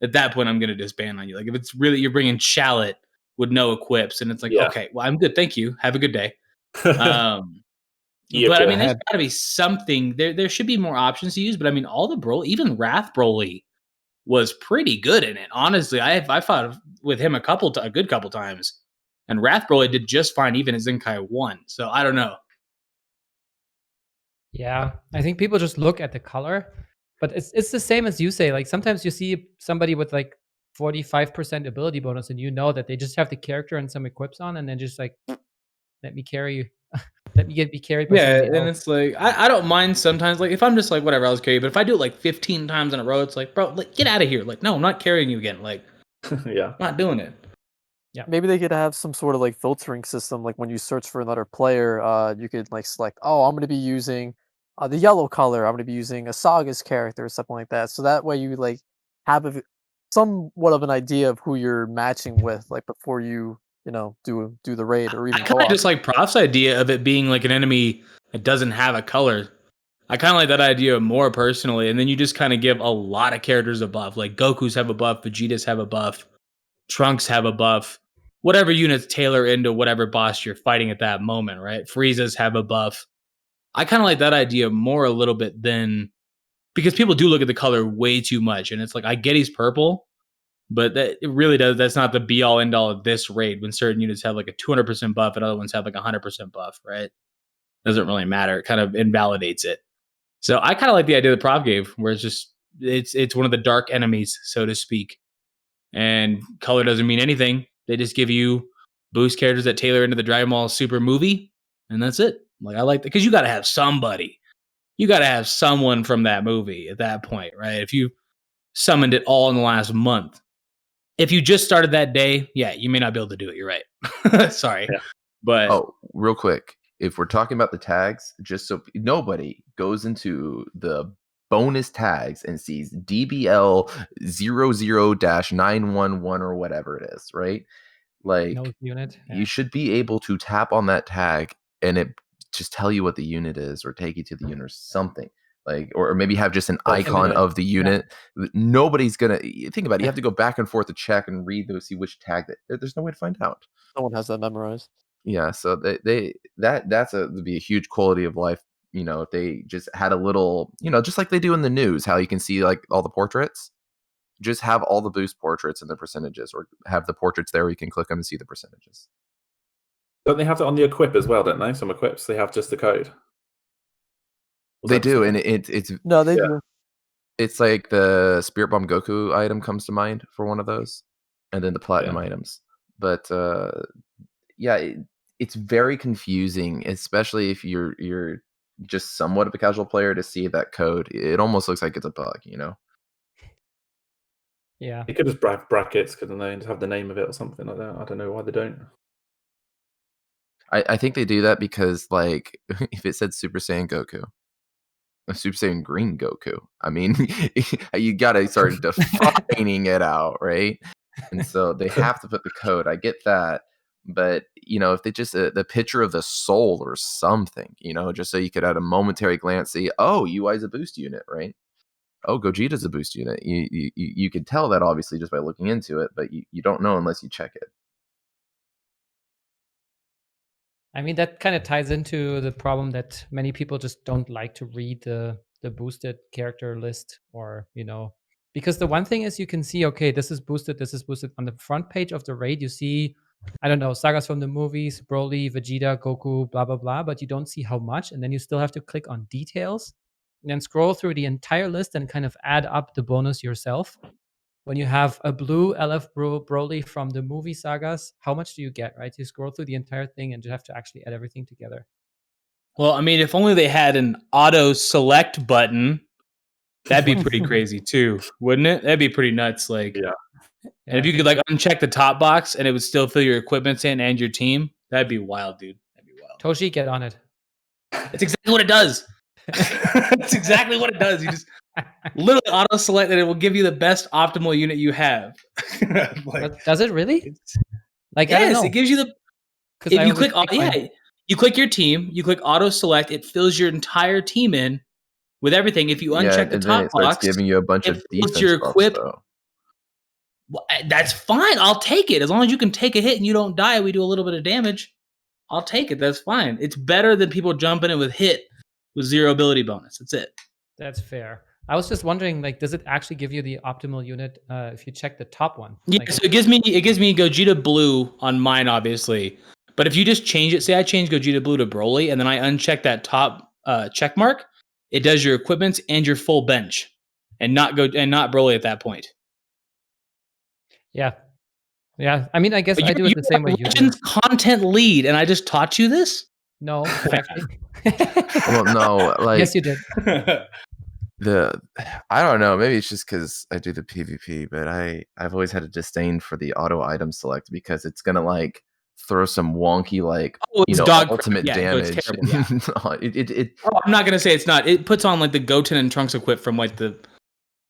at that point, I'm going to disband on you. Like if it's really you're bringing Shallot with no equips, and it's like, okay, well, I'm good, thank you, have a good day. But I mean, there's got to be something. There should be more options to use. But I mean, all the Broly, even Wrath Broly, was pretty good in it. Honestly, I fought with him a good couple times, and Wrath Broly did just fine, even as Zenkai 1. So I don't know. Yeah, I think people just look at the color, but it's the same as you say. Like sometimes you see somebody with like 45% ability bonus, and you know that they just have the character and some equips on, and then just like, let me carry you. Let me be carried by somebody else. And it's like I don't mind sometimes. Like if I'm just like whatever, I'll just carry you. But if I do it like 15 times in a row, it's like, bro, like get out of here. Like no, I'm not carrying you again. Like I'm not doing it. Yeah, maybe they could have some sort of like filtering system. Like when you search for another player, you could like select, oh, I'm going to be using the yellow color. I'm going to be using a Saga's character or something like that. So that way you like have somewhat of an idea of who you're matching with, like before you do the raid or even. I kind of just like Prof's idea of it being like an enemy that doesn't have a color. I kind of like that idea more personally, and then you just kind of give a lot of characters a buff. Like Goku's have a buff, Vegeta's have a buff, Trunks have a buff. Whatever units tailor into whatever boss you're fighting at that moment, right? Frieza's have a buff. I kind of like that idea more a little bit than because people do look at the color way too much, and it's like I get he's purple, but it really does. That's not the be all end all of this raid. When certain units have like a 200% buff, and other ones have like 100% buff, right? Doesn't really matter. It kind of invalidates it. So I kind of like the idea that Prov gave, where it's just it's one of the dark enemies, so to speak, and color doesn't mean anything. They just give you boost characters that tailor into the Dragon Ball Super movie, and that's it. Like I like that because you got to have somebody. You got to have someone from that movie at that point, right? If you summoned it all in the last month, if you just started that day, yeah, you may not be able to do it. You're right. Sorry, but real quick, if we're talking about the tags, just so nobody goes into the bonus tags and sees DBL 00-911 or whatever it is, right? Like unit. You should be able to tap on that tag and it just tell you what the unit is or take you to the unit or something. Like, or maybe have just an icon of the unit. Yeah. Nobody's gonna think about it. You have to go back and forth to check and read those, see which tag there's no way to find out. No one has that memorized. Yeah, so would be a huge quality of life. If they just had a little, just like they do in the news, how you can see like all the portraits. Just have all the boost portraits and the percentages, or have the portraits there where you can click them and see the percentages. Don't they have that on the equip as well? Don't they? Some equips they have just the code. They do, and it's no, they do. It's like the Spirit Bomb Goku item comes to mind for one of those, and then the platinum items. But it's very confusing, especially if you're just somewhat of a casual player to see that code. It almost looks like it's a bug, Yeah, it could just brackets, couldn't they? And just have the name of it or something like that. I don't know why they don't. I think they do that because, like, if it said Super Saiyan Goku, Super Saiyan Green Goku, I mean, you gotta start defining it out, right? And so they have to put the code. I get that, but if they just the picture of the soul or something, just so you could at a momentary glance see, oh, UI's a boost unit, right? Oh, Gogeta's a boost unit. You could tell that obviously just by looking into it, but you don't know unless you check it. I mean, that kind of ties into the problem that many people just don't like to read the boosted character list, or because the one thing is you can see, okay, this is boosted on the front page of the raid. You see, I don't know, sagas from the movies, Broly, Vegeta, Goku, blah blah blah, but you don't see how much, and then you still have to click on details and then scroll through the entire list and kind of add up the bonus yourself. When you have a blue LF Broly from the movie sagas, how much do you get, right? You scroll through the entire thing and you have to actually add everything together. Well, I mean, if only they had an auto select button That'd be pretty crazy too, wouldn't it? That'd be pretty nuts. Like, Yeah. and if you could like uncheck the top box and it would still fill your equipment in and your team, that'd be wild, dude. That'd be wild. Toshi, get on it. It's exactly what it does. It's exactly what it does. You just literally auto select and it will give you the best optimal unit you have. Like, does it really? Like, yes, it gives you the. If you click, you click your team, you click auto select, it fills your entire team in with everything. If you uncheck the top box, giving you a bunch of defense your equip. Though. Well, that's fine. I'll take it as long as you can take a hit and you don't die. We do a little bit of damage. I'll take it. That's fine. It's better than people jumping in with hit with 0 ability bonus. That's it. That's fair. I was just wondering, like, does it actually give you the optimal unit if you check the top one? Yeah, like, so it gives me Gogeta Blue on mine, obviously. But if you just change it, say I change Gogeta Blue to Broly, and then I uncheck that top check mark, it does your equipments and your full bench, and not Broly at that point. Yeah. I mean, I guess I do it the same way you do. Legends content lead, and I just taught you this? No, actually. Well, no, like yes, you did. I don't know. Maybe it's just because I do the PvP, but I've always had a disdain for the auto item select because it's gonna like throw some wonky like ultimate damage. It's terrible, I'm not gonna say it's not. It puts on like the Goten and Trunks equip from like the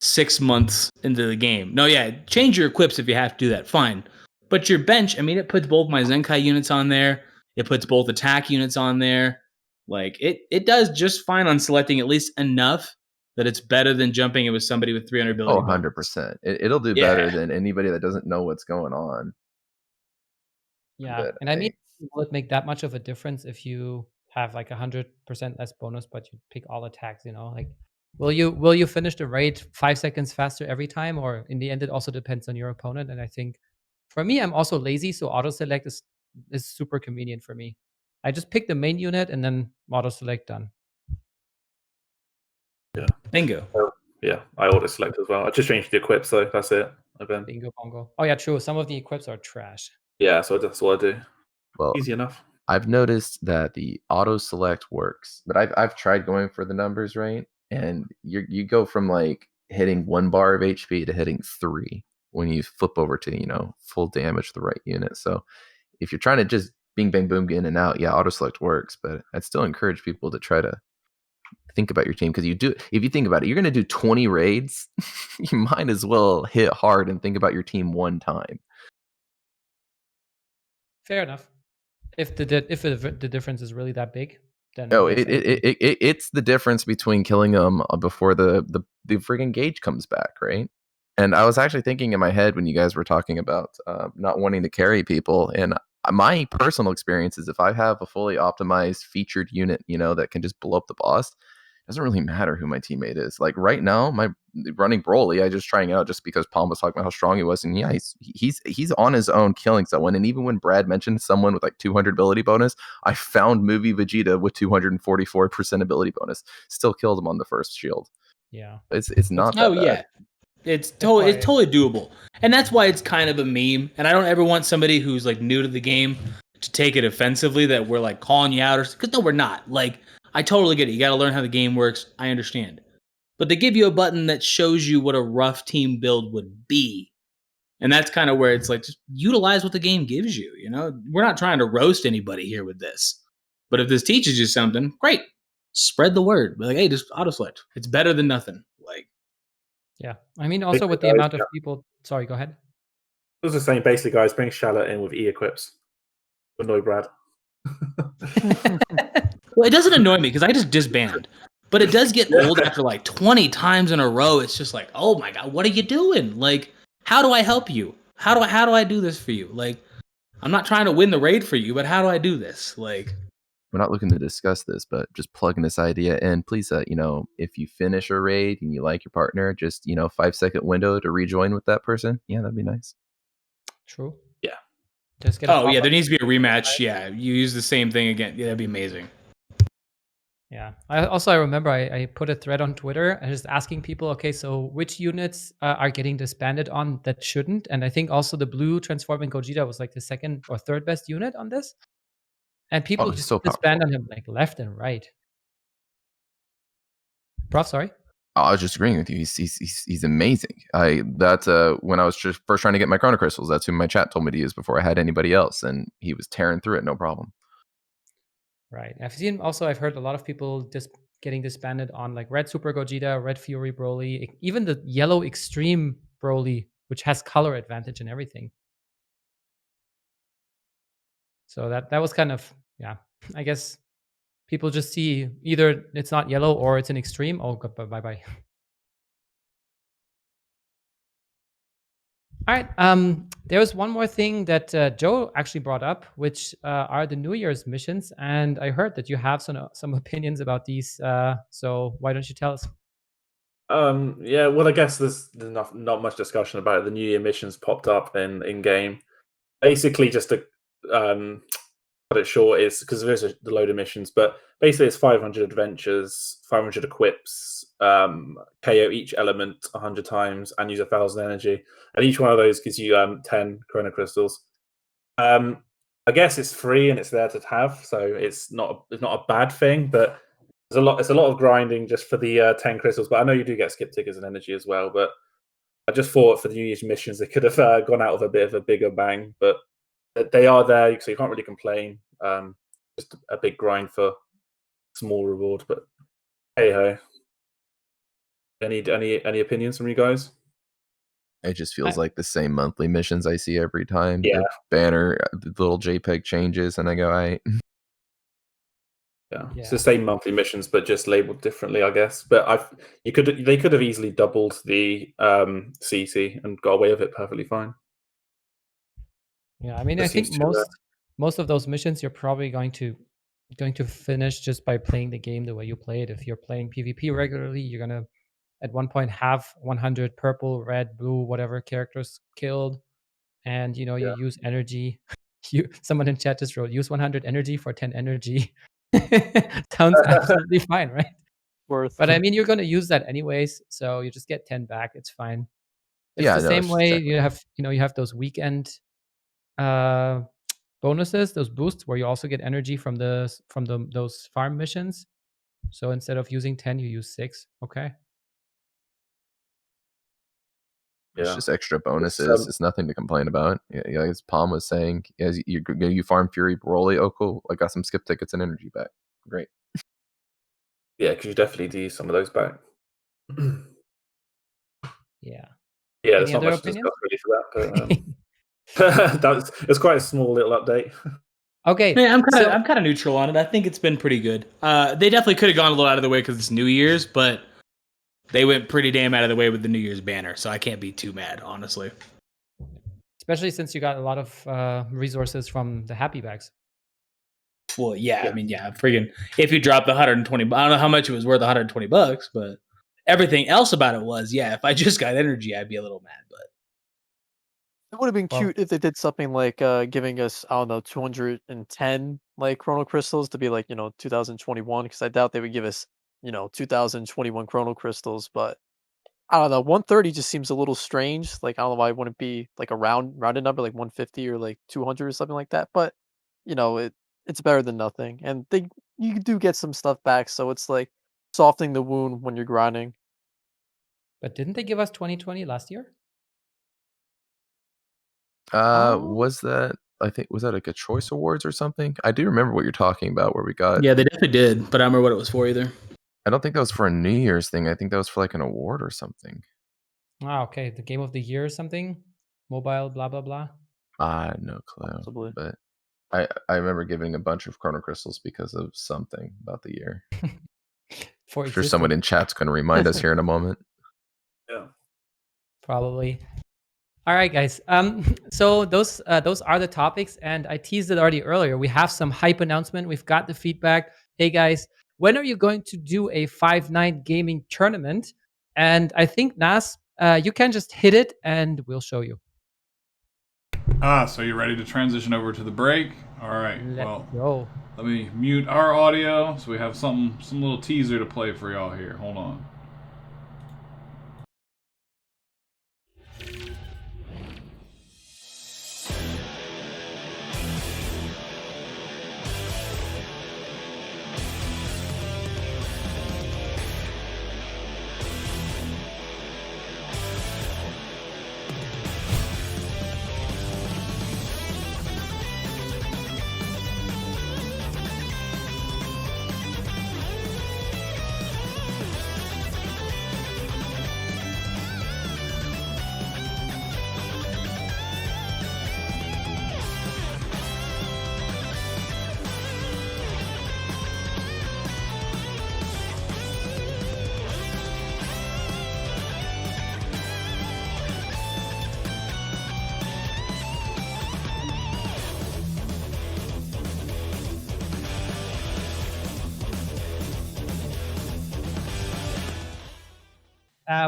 6 months into the game. No, yeah, change your equips if you have to do that. Fine, but your bench. I mean, it puts both my Zenkai units on there. It puts both attack units on there. Like it does just fine on selecting at least enough that it's better than jumping it with somebody with 300 ability. Oh, 100%. It'll do better than anybody that doesn't know what's going on. Yeah, but, and I mean, will it make that much of a difference if you have like 100% less bonus, but you pick all attacks? You know, like will you finish the raid 5 seconds faster every time, or in the end, it also depends on your opponent. And I think for me, I'm also lazy, so auto select is super convenient for me. I just pick the main unit and then auto select done. Yeah. Bingo. Yeah, I auto select as well. I just changed the equips, so that's it. Bingo bongo. Oh yeah, true. Some of the equips are trash. Yeah, so that's what I do. Well, easy enough. I've noticed that the auto select works, but I've tried going for the numbers right, and you go from like hitting 1 bar of HP to hitting 3 when you flip over to full damage the right unit. So if you're trying to just bing bang boom get in and out, yeah, auto select works, but I'd still encourage people to try to think about your team, because if you think about it, you're going to do 20 raids. You might as well hit hard and think about your team one time. Fair enough. If the difference is really that big, then it's the difference between killing them before the friggin' gauge comes back, right? And I was actually thinking in my head when you guys were talking about not wanting to carry people, and my personal experience is if I have a fully optimized featured unit, that can just blow up the boss, it doesn't really matter who my teammate is. Like right now, my running Broly, I just trying it out just because Palm was talking about how strong he was, and yeah, he's on his own killing someone. And even when Brad mentioned someone with like 200 ability bonus, I found movie Vegeta with 244% ability bonus, still killed him on the first shield. Yeah, it's not. That bad. Yeah. It's totally doable. And that's why it's kind of a meme. And I don't ever want somebody who's like new to the game to take it offensively that we're like calling you out, or because no, we're not. Like, I totally get it. You got to learn how the game works. I understand. But they give you a button that shows you what a rough team build would be. And that's kind of where it's like, just utilize what the game gives you. We're not trying to roast anybody here with this. But if this teaches you something, great. Spread the word. Be like, hey, just auto select. It's better than nothing. Like, yeah. I mean, also with the amount of people. Sorry, go ahead. I was just saying, basically, guys, bring Charlotte in with E-equips. Annoy Brad. Well, it doesn't annoy me because I just disband. But it does get old after like 20 times in a row. It's just like, oh my God, what are you doing? Like, how do I help you? How do I do this for you? Like, I'm not trying to win the raid for you, but how do I do this? Like, we're not looking to discuss this, but just plugging this idea in. Please, if you finish a raid and you like your partner, just 5-second window to rejoin with that person. Yeah, that'd be nice. True. Yeah. Just get there needs to be a rematch. Yeah, you use the same thing again. Yeah, that'd be amazing. Yeah. I remember I put a thread on Twitter and just asking people, okay, so which units are getting disbanded on that shouldn't? And I think also the blue transforming Gogeta was like the 2nd or 3rd best unit on this. And people just disband on him like left and right. Prof, sorry? I was just agreeing with you. He's amazing. That's when I was just first trying to get my Chrono Crystals. That's who my chat told me to use before I had anybody else, and he was tearing through it, no problem. Right. I've heard a lot of people getting disbanded on like Red Super Gogeta, Red Fury Broly, even the Yellow Extreme Broly, which has color advantage and everything. So that was kind of, yeah, I guess people just see either it's not yellow or it's an extreme. Oh, bye-bye. All right. There was one more thing that Joe actually brought up, which are the New Year's missions, and I heard that you have some opinions about these. So why don't you tell us? Yeah. Well, I guess there's not much discussion about it. The New Year missions popped up in game. Basically, just to cut it short, is because there's a load of missions, but basically it's 500 adventures, 500 equips, KO each element 100 times, and use 1,000 energy. And each one of those gives you 10 Chrono Crystals. I guess it's free and it's there to have, so it's not a bad thing. But it's a lot of grinding just for the 10 crystals. But I know you do get skip tickets and energy as well. But I just thought for the New Year's missions they could have gone out with a bit of a bigger bang. But they are there, so you can't really complain. Just a big grind for small reward. But hey ho. Any opinions from you guys? It just feels like the same monthly missions I see every time. Yeah. The banner, the little JPEG changes, and I go, Yeah, it's the same monthly missions, but just labeled differently, I guess. But they could have easily doubled the CC and got away with it perfectly fine. Yeah, I mean, I think most of those missions you're probably going to finish just by playing the game the way you play it. If you're playing PvP regularly, you're gonna at one point have 100 purple, red, blue, whatever characters killed, and you use energy. Someone in chat just wrote, use 100 energy for 10 energy. Sounds absolutely fine, right? But I mean, you're going to use that anyways, so you just get 10 back. It's fine. It's the same way exactly. You have those weekend bonuses, those boosts where you also get energy from those farm missions. So instead of using 10, you use 6. Okay. It's just extra bonuses. It's nothing to complain about. Yeah, as Palm was saying, as you farm Fury Broly, oh cool, I got some skip tickets and energy back. Great. Yeah, because you definitely do use some of those back. Yeah. Yeah, there's not much to discuss really for that, but it's quite a small little update. Okay. Yeah, I'm kind of neutral on it. I think it's been pretty good. They definitely could have gone a little out of the way because it's New Year's, but they went pretty damn out of the way with the New Year's banner, so I can't be too mad, honestly. Especially since you got a lot of resources from the happy bags. Well, yeah. I mean, friggin' if you drop the 120, I don't know how much it was worth, $120, but everything else about it was, if I just got energy, I'd be a little mad, but. It would have been cute if they did something like giving us, I don't know, 210 like Chrono Crystals to be like, 2021, because I doubt they would give us 2021 Chrono Crystals, but I don't know, 130 just seems a little strange. Like, I don't know why it wouldn't be like a rounded number, like 150 or like 200 or something like that. But it's better than nothing, and you do get some stuff back, so it's like softening the wound when you're grinding. But didn't they give us 2020 last year? Was that? I think was that like a choice awards or something? I do remember what you're talking about, where we got. Yeah, they definitely did, but I don't remember what it was for either. I don't think that was for a New Year's thing. I think that was for like an award or something. Ah, okay. The game of the year or something? Mobile, blah, blah, blah. No clue. Possibly. But I remember giving a bunch of Chrono Crystals because of something about the year. I'm sure someone in chat's going to remind us here in a moment. Yeah. Probably. All right, guys. So those are the topics, and I teased it already earlier. We have some hype announcement. We've got the feedback. Hey, guys. When are you going to do a 5-night gaming tournament? And I think, Nas, you can just hit it and we'll show you. So you're ready to transition over to the break? All right. Let's go. Let me mute our audio so we have some little teaser to play for y'all here. Hold on.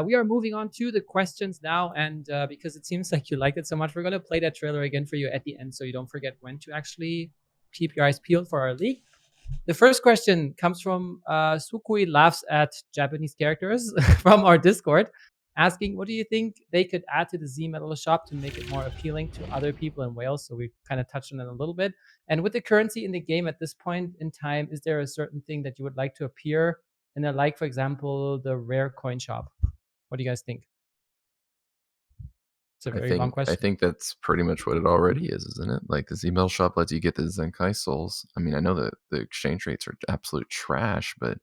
we are moving on to the questions now, and because it seems like you liked it so much, we're going to play that trailer again for you at the end so you don't forget when to actually keep your eyes peeled for our league. The first question comes from Sukui Laughs at Japanese Characters from our Discord, asking, what do you think they could add to the Z Metal shop to make it more appealing to other people in Wales? So we kind of touched on it a little bit. And with the currency in the game at this point in time, is there a certain thing that you would like to appear in a, like, for example, the rare coin shop? What do you guys think? It's a very long question. I think that's pretty much what it already is, isn't it? Like the Z-Metal shop lets you get the Zenkai souls. I mean, I know that the exchange rates are absolute trash, but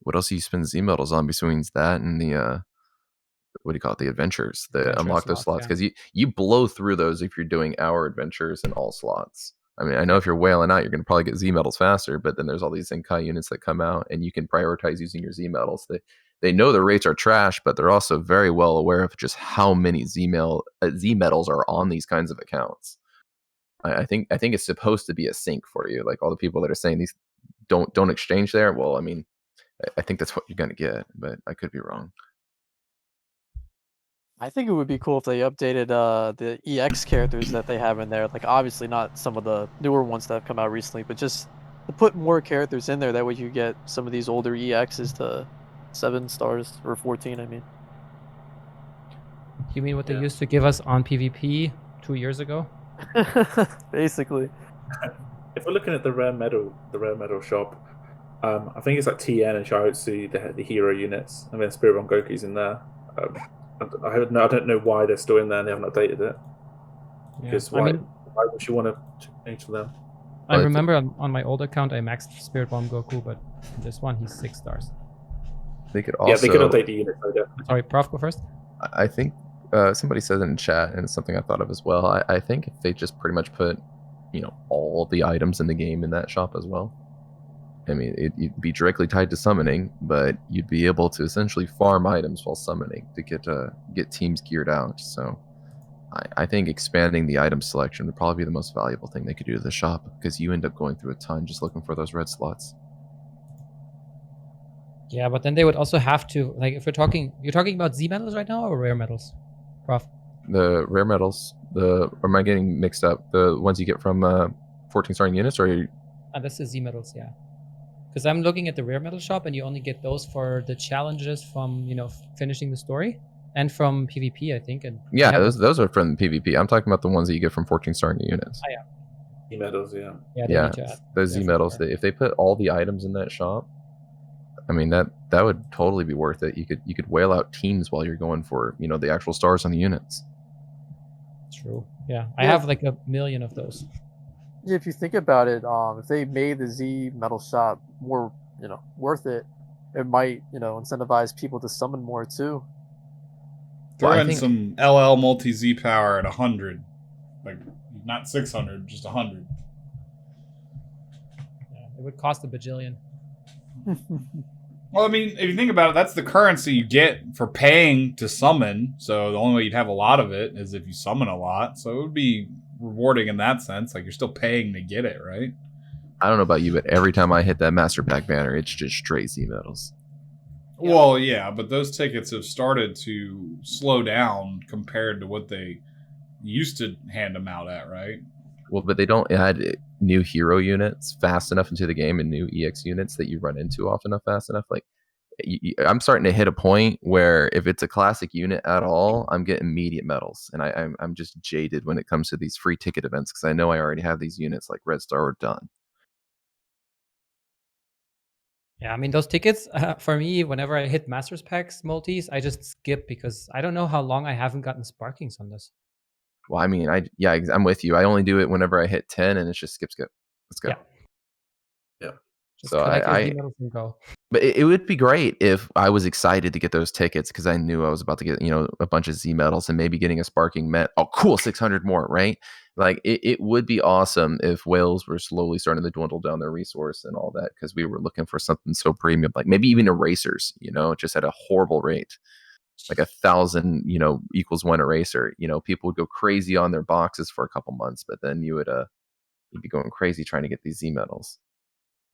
what else do you spend Z-Metals on besides that and the what do you call it? The adventures, unlock those slots, because you blow through those if you're doing hour adventures in all slots. I mean, I know if you're whaling out, you're going to probably get Z-Metals faster, but then there's all these Zenkai units that come out, and you can prioritize using your Z-Metals. They know the rates are trash, but they're also very well aware of just how many Z-Metals are on these kinds of accounts. I think it's supposed to be a sink for you. Like all the people that are saying these don't exchange there. Well, I mean, I think that's what you're going to get, but I could be wrong. I think it would be cool if they updated the EX characters that they have in there. Like, obviously not some of the newer ones that have come out recently, but just to put more characters in there. That way you get some of these older EXs to 7 stars, or 14, I mean. You mean what they used to give us on PvP 2 years ago? Basically. If we're looking at the rare medal shop, I think it's like TN and Shiotsu, the hero units, and then Spirit Bomb Goku's in there. I don't know why they're still in there and they haven't updated it. Because why would you want to change for them? I remember on my old account I maxed Spirit Bomb Goku, but this one he's 6 stars. They could also, they could update the units. Sorry, Prof, go first. I think somebody said it in chat, and it's something I thought of as well. I think if they just pretty much put, all the items in the game in that shop as well. I mean, it'd be directly tied to summoning, but you'd be able to essentially farm items while summoning to get teams geared out. So I think expanding the item selection would probably be the most valuable thing they could do to the shop, because you end up going through a ton just looking for those red slots. Yeah, but then they would also have to, like, if you're talking about Z medals right now or rare medals, Prof? The rare medals, or am I getting mixed up? The ones you get from 14 starting units, or this is Z medals, yeah. Because I'm looking at the rare medal shop, and you only get those for the challenges from finishing the story and from PvP, I think. And yeah, those are from PvP. I'm talking about the ones that you get from 14 starting units. Oh, yeah. Z medals, yeah. Yeah, those Z medals. If they put all the items in that shop, I mean that would totally be worth it. You could whale out teams while you're going for the actual stars on the units. True. Yeah, I have like 1 million of those. Yeah, if you think about it, if they made the Z metal shop more worth it, it might incentivize people to summon more too. Throw in some LL multi Z power at 100, like not 600, just 100. Yeah, it would cost a bajillion. Well, I mean, if you think about it, that's the currency you get for paying to summon. So the only way you'd have a lot of it is if you summon a lot. So it would be rewarding in that sense. Like, you're still paying to get it, right? I don't know about you, but every time I hit that Master Pack banner, it's just straight Z medals. Yeah. Well, yeah, but those tickets have started to slow down compared to what they used to hand them out at, right? Well, but they don't add new hero units fast enough into the game and new EX units that you run into often enough fast enough. Like, I'm starting to hit a point where if it's a classic unit at all, I'm getting immediate medals, and I'm just jaded when it comes to these free ticket events, because I know I already have these units like Red Star or done. Yeah, I mean, those tickets, for me, whenever I hit Masters Packs multis, I just skip, because I don't know how long I haven't gotten sparkings on this. Well, I mean, I'm with you. I only do it whenever I hit 10, and it's just skip. Let's go. Yeah. Just so go. But it would be great if I was excited to get those tickets, because I knew I was about to get a bunch of Z medals, and maybe getting a sparking meant, oh cool, 600 more, right? Like it would be awesome if Wales were slowly starting to dwindle down their resource and all that, because we were looking for something so premium, like maybe even erasers, just at a horrible rate. Like 1,000, equals 1 eraser. People would go crazy on their boxes for a couple months, but then you'd be going crazy trying to get these Z medals.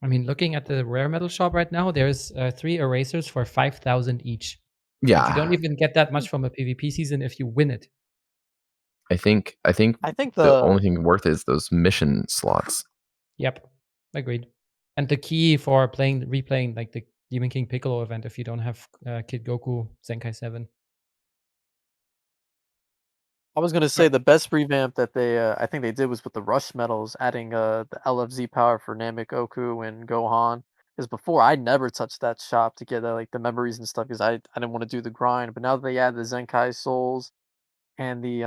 I mean, looking at the rare metal shop right now, there's 3 erasers for 5,000 each. Yeah, You don't even get that much from a PvP season if you win it. I think the the only thing worth is those mission slots. Yep, agreed. And the key for replaying like the Demon King Piccolo event if you don't have Kid Goku Zenkai 7. I was gonna say the best revamp that they I think they did was with the rush medals, adding the LFZ power for Namek, Goku, and Gohan. Because before I never touched that shop to get like the memories and stuff because I didn't want to do the grind. But now that they add the Zenkai souls and the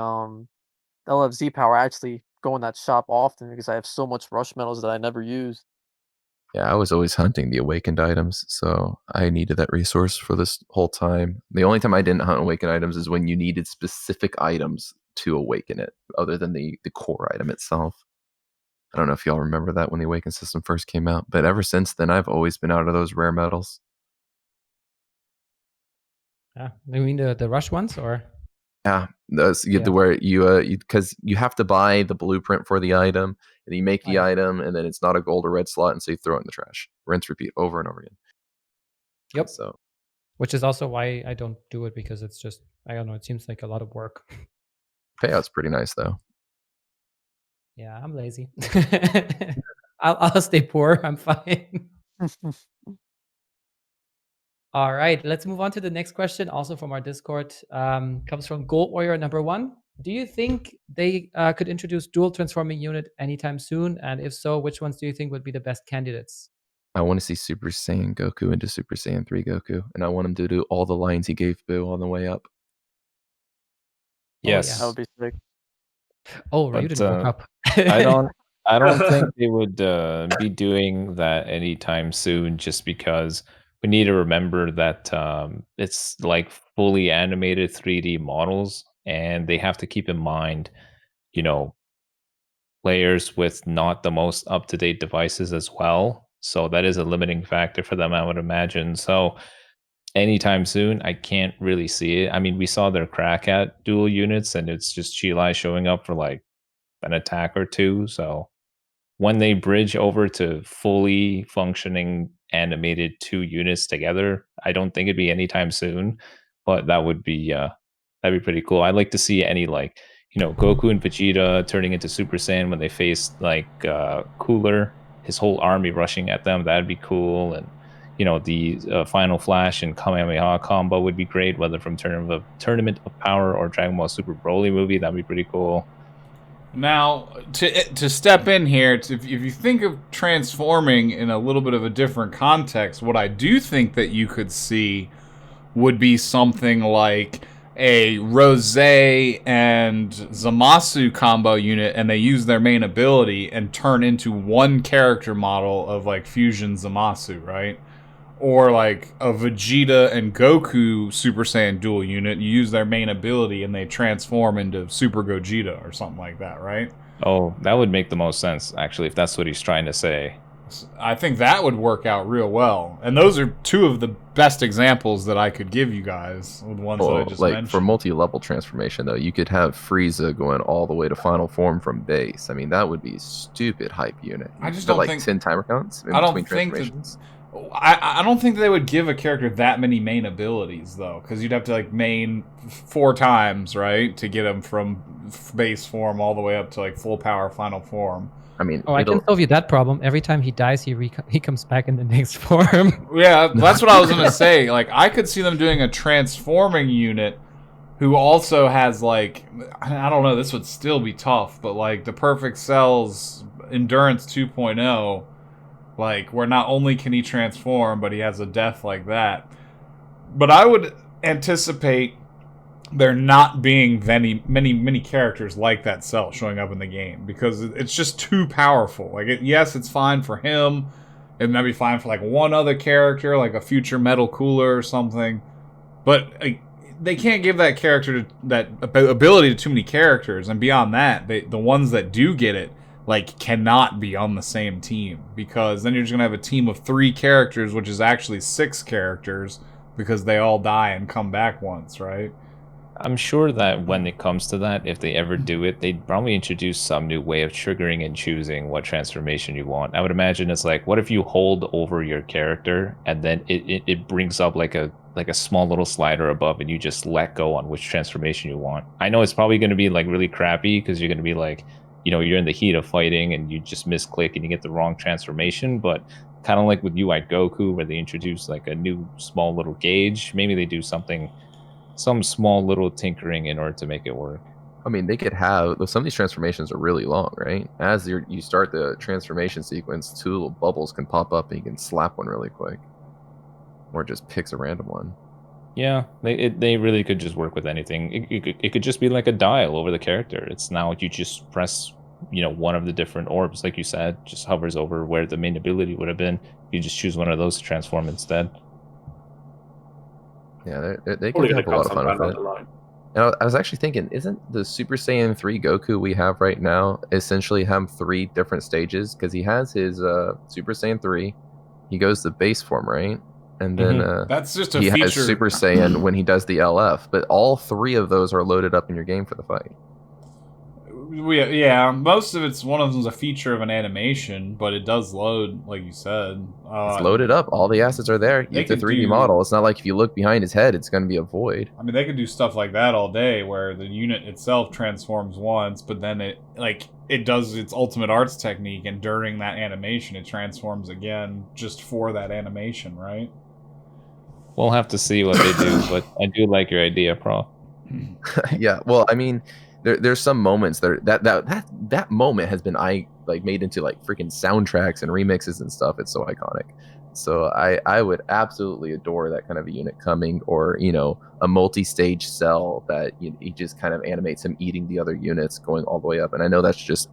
LFZ power, I actually go in that shop often because I have so much rush medals that I never use. Yeah, I was always hunting the awakened items, so I needed that resource for this whole time. The only time I didn't hunt awakened items is when you needed specific items to awaken it, other than the core item itself. I don't know if y'all remember that when the awakened system first came out, but ever since then, I've always been out of those rare metals. Yeah, you mean the rush ones or? Yeah, those where you because you have to buy the blueprint for the item, and you make the item, and then it's not a gold or red slot, and so you throw it in the trash. Rinse, repeat, over and over again. Yep. So, which is also why I don't do it because it's just I don't know. It seems like a lot of work. Payout's pretty nice though. Yeah, I'm lazy. I'll stay poor. I'm fine. All right, let's move on to the next question. Also from our Discord, comes from Gold Warrior number 1. Do you think they could introduce dual transforming unit anytime soon? And if so, which ones do you think would be the best candidates? I want to see Super Saiyan Goku into Super Saiyan 3 Goku, and I want him to do all the lines he gave Boo on the way up. Yes, oh, yeah. That would be sick. Oh, Ryuden woke up. I don't think they would be doing that anytime soon, just because we need to remember that it's like fully animated 3D models, and they have to keep in mind, players with not the most up-to-date devices as well. So that is a limiting factor for them, I would imagine. So anytime soon, I can't really see it. I mean, we saw their crack at dual units, and it's just Chilai showing up for like an attack or two. So when they bridge over to fully functioning animated 2 units together, I don't think it'd be anytime soon, but that would be that'd be pretty cool. I'd like to see any Goku and Vegeta turning into Super Saiyan when they face Cooler, his whole army rushing at them. That'd be cool. And the Final Flash and Kamehameha combo would be great, whether from Tournament of Power or Dragon Ball Super Broly movie. That'd be pretty cool. Now, to step in here, if you think of transforming in a little bit of a different context, what I do think that you could see would be something like a Rose and Zamasu combo unit, and they use their main ability and turn into one character model of like Fusion Zamasu, right? Or like a Vegeta and Goku Super Saiyan dual unit, you use their main ability and they transform into Super Gogeta or something like that, right? Oh, that would make the most sense, actually, if that's what he's trying to say. I think that would work out real well. And those are 2 of the best examples that I could give you guys, the ones that I just mentioned. For multi-level transformation, though, you could have Frieza going all the way to final form from base. I mean, that would be a stupid hype unit. I just don't think 10 timer counts in I don't between think transformations. I don't think they would give a character that many main abilities, though, because you'd have to like main 4 times, right, to get him from base form all the way up to like full power final form. I mean, I can solve you that problem. Every time he dies, he comes back in the next form. Yeah, that's what I was gonna say. Like, I could see them doing a transforming unit who also has like, I don't know, this would still be tough, but like the Perfect Cell's Endurance 2.0. Like, where not only can he transform, but he has a death like that. But I would anticipate there not being many characters like that Cell showing up in the game, because it's just too powerful. Like, yes, it's fine for him. It might be fine for like one other character, like a future Metal Cooler or something. But they can't give that character that ability to too many characters. And beyond that, the ones that do get it, like, cannot be on the same team, because then you're just gonna have a team of 3 characters, which is actually 6 characters, because they all die and come back once, right? I'm sure that when it comes to that, if they ever do it, they'd probably introduce some new way of triggering and choosing what transformation you want. I would imagine it's like, what if you hold over your character and then it brings up like a like a small little slider above, and you just let go on which transformation you want. I know it's probably going to be like really crappy because you're going to be like, you're in the heat of fighting and you just misclick and you get the wrong transformation. But kind of like with UI Goku, where they introduce like a new small little gauge, maybe they do some small little tinkering in order to make it work. I mean, they could have some of these transformations are really long, right? As you start the transformation sequence, 2 little bubbles can pop up and you can slap one really quick, or just picks a random one. Yeah, they really could just work with anything. It could just be like a dial over the character. It's now you just press, one of the different orbs, like you said, just hovers over where the main ability would have been. You just choose one of those to transform instead. Yeah, they could have a lot of fun with it. And I was actually thinking, isn't the Super Saiyan 3 Goku we have right now essentially have 3 different stages? Because he has his Super Saiyan 3, he goes to base form, right? And then that's just a he feature. has Super Saiyan when he does the LF, but all 3 of those are loaded up in your game for the fight. Yeah, most of one of them's a feature of an animation, but it does load, like you said. It's loaded up. All the assets are there. It's a 3D model. It's not like if you look behind his head, it's going to be a void. I mean, they could do stuff like that all day, where the unit itself transforms once, but then it does its ultimate arts technique, and during that animation, it transforms again just for that animation, right? We'll have to see what they do, but I do like your idea, Pro. Yeah, well, I mean, there's some moments that moment has been made into like freaking soundtracks and remixes and stuff. It's so iconic. So I would absolutely adore that kind of a unit coming, or a multi-stage cell that he just kind of animates him eating the other units going all the way up. And I know that's just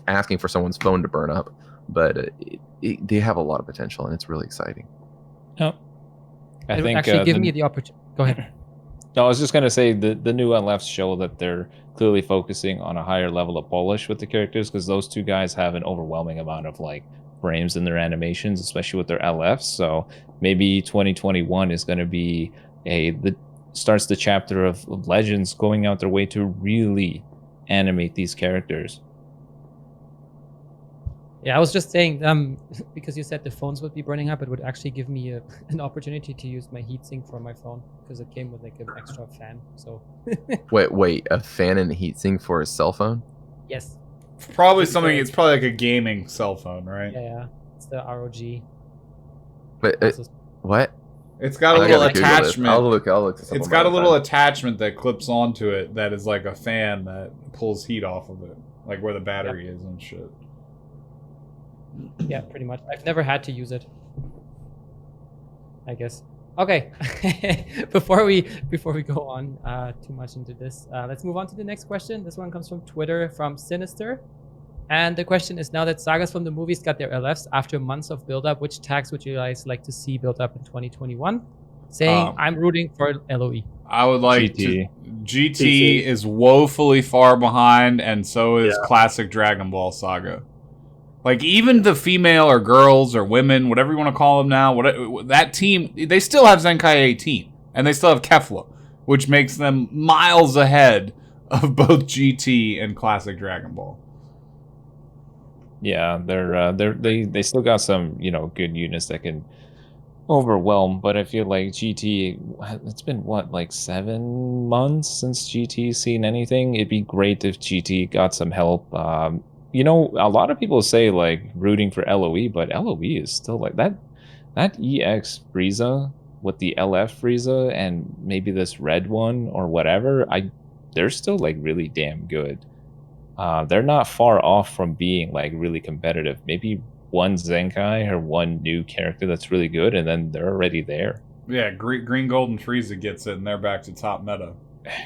asking for someone's phone to burn up, but they have a lot of potential and it's really exciting. Oh, I think actually give me the opportunity. Go ahead. No, I was just going to say the new LFs show that they're clearly focusing on a higher level of polish with the characters, because those 2 guys have an overwhelming amount of like frames in their animations, especially with their LFs. So maybe 2021 is going to be starts the chapter of Legends going out their way to really animate these characters. Yeah, I was just saying, because you said the phones would be burning up, it would actually give me an opportunity to use my heatsink for my phone, because it came with like an extra fan. So wait, a fan and a heatsink for a cell phone? Yes. Probably something. It's probably like a gaming cell phone, right? Yeah. It's the ROG. But what? It's got a little attachment. I'll look. It's got a little attachment that clips onto it that is like a fan that pulls heat off of it, like where the battery is and shit. Yeah, pretty much. I've never had to use it, I guess. Okay. before we go on too much into this, let's move on to the next question. This one comes from Twitter, from Sinister. And the question is, now that sagas from the movies got their LFs after months of build-up, which tags would you guys like to see built up in 2021? Saying, I'm rooting for LOE. I would like GT. GT is woefully far behind, and so is classic Dragon Ball Saga. Like, even the female or girls or women, whatever you want to call them now, that team, they still have Zenkai 18. And they still have Kefla, which makes them miles ahead of both GT and classic Dragon Ball. Yeah, they still got some, good units that can overwhelm, but I feel like GT, it's been like 7 months since GT's seen anything. It'd be great if GT got some help. A lot of people say like rooting for LOE, but LOE is still like that EX Frieza with the LF Frieza and maybe this red one or whatever. They're still like really damn good. They're not far off from being like really competitive. Maybe one Zenkai or one new character that's really good, and then they're already there. Yeah, Green Golden Frieza gets it, and they're back to top meta.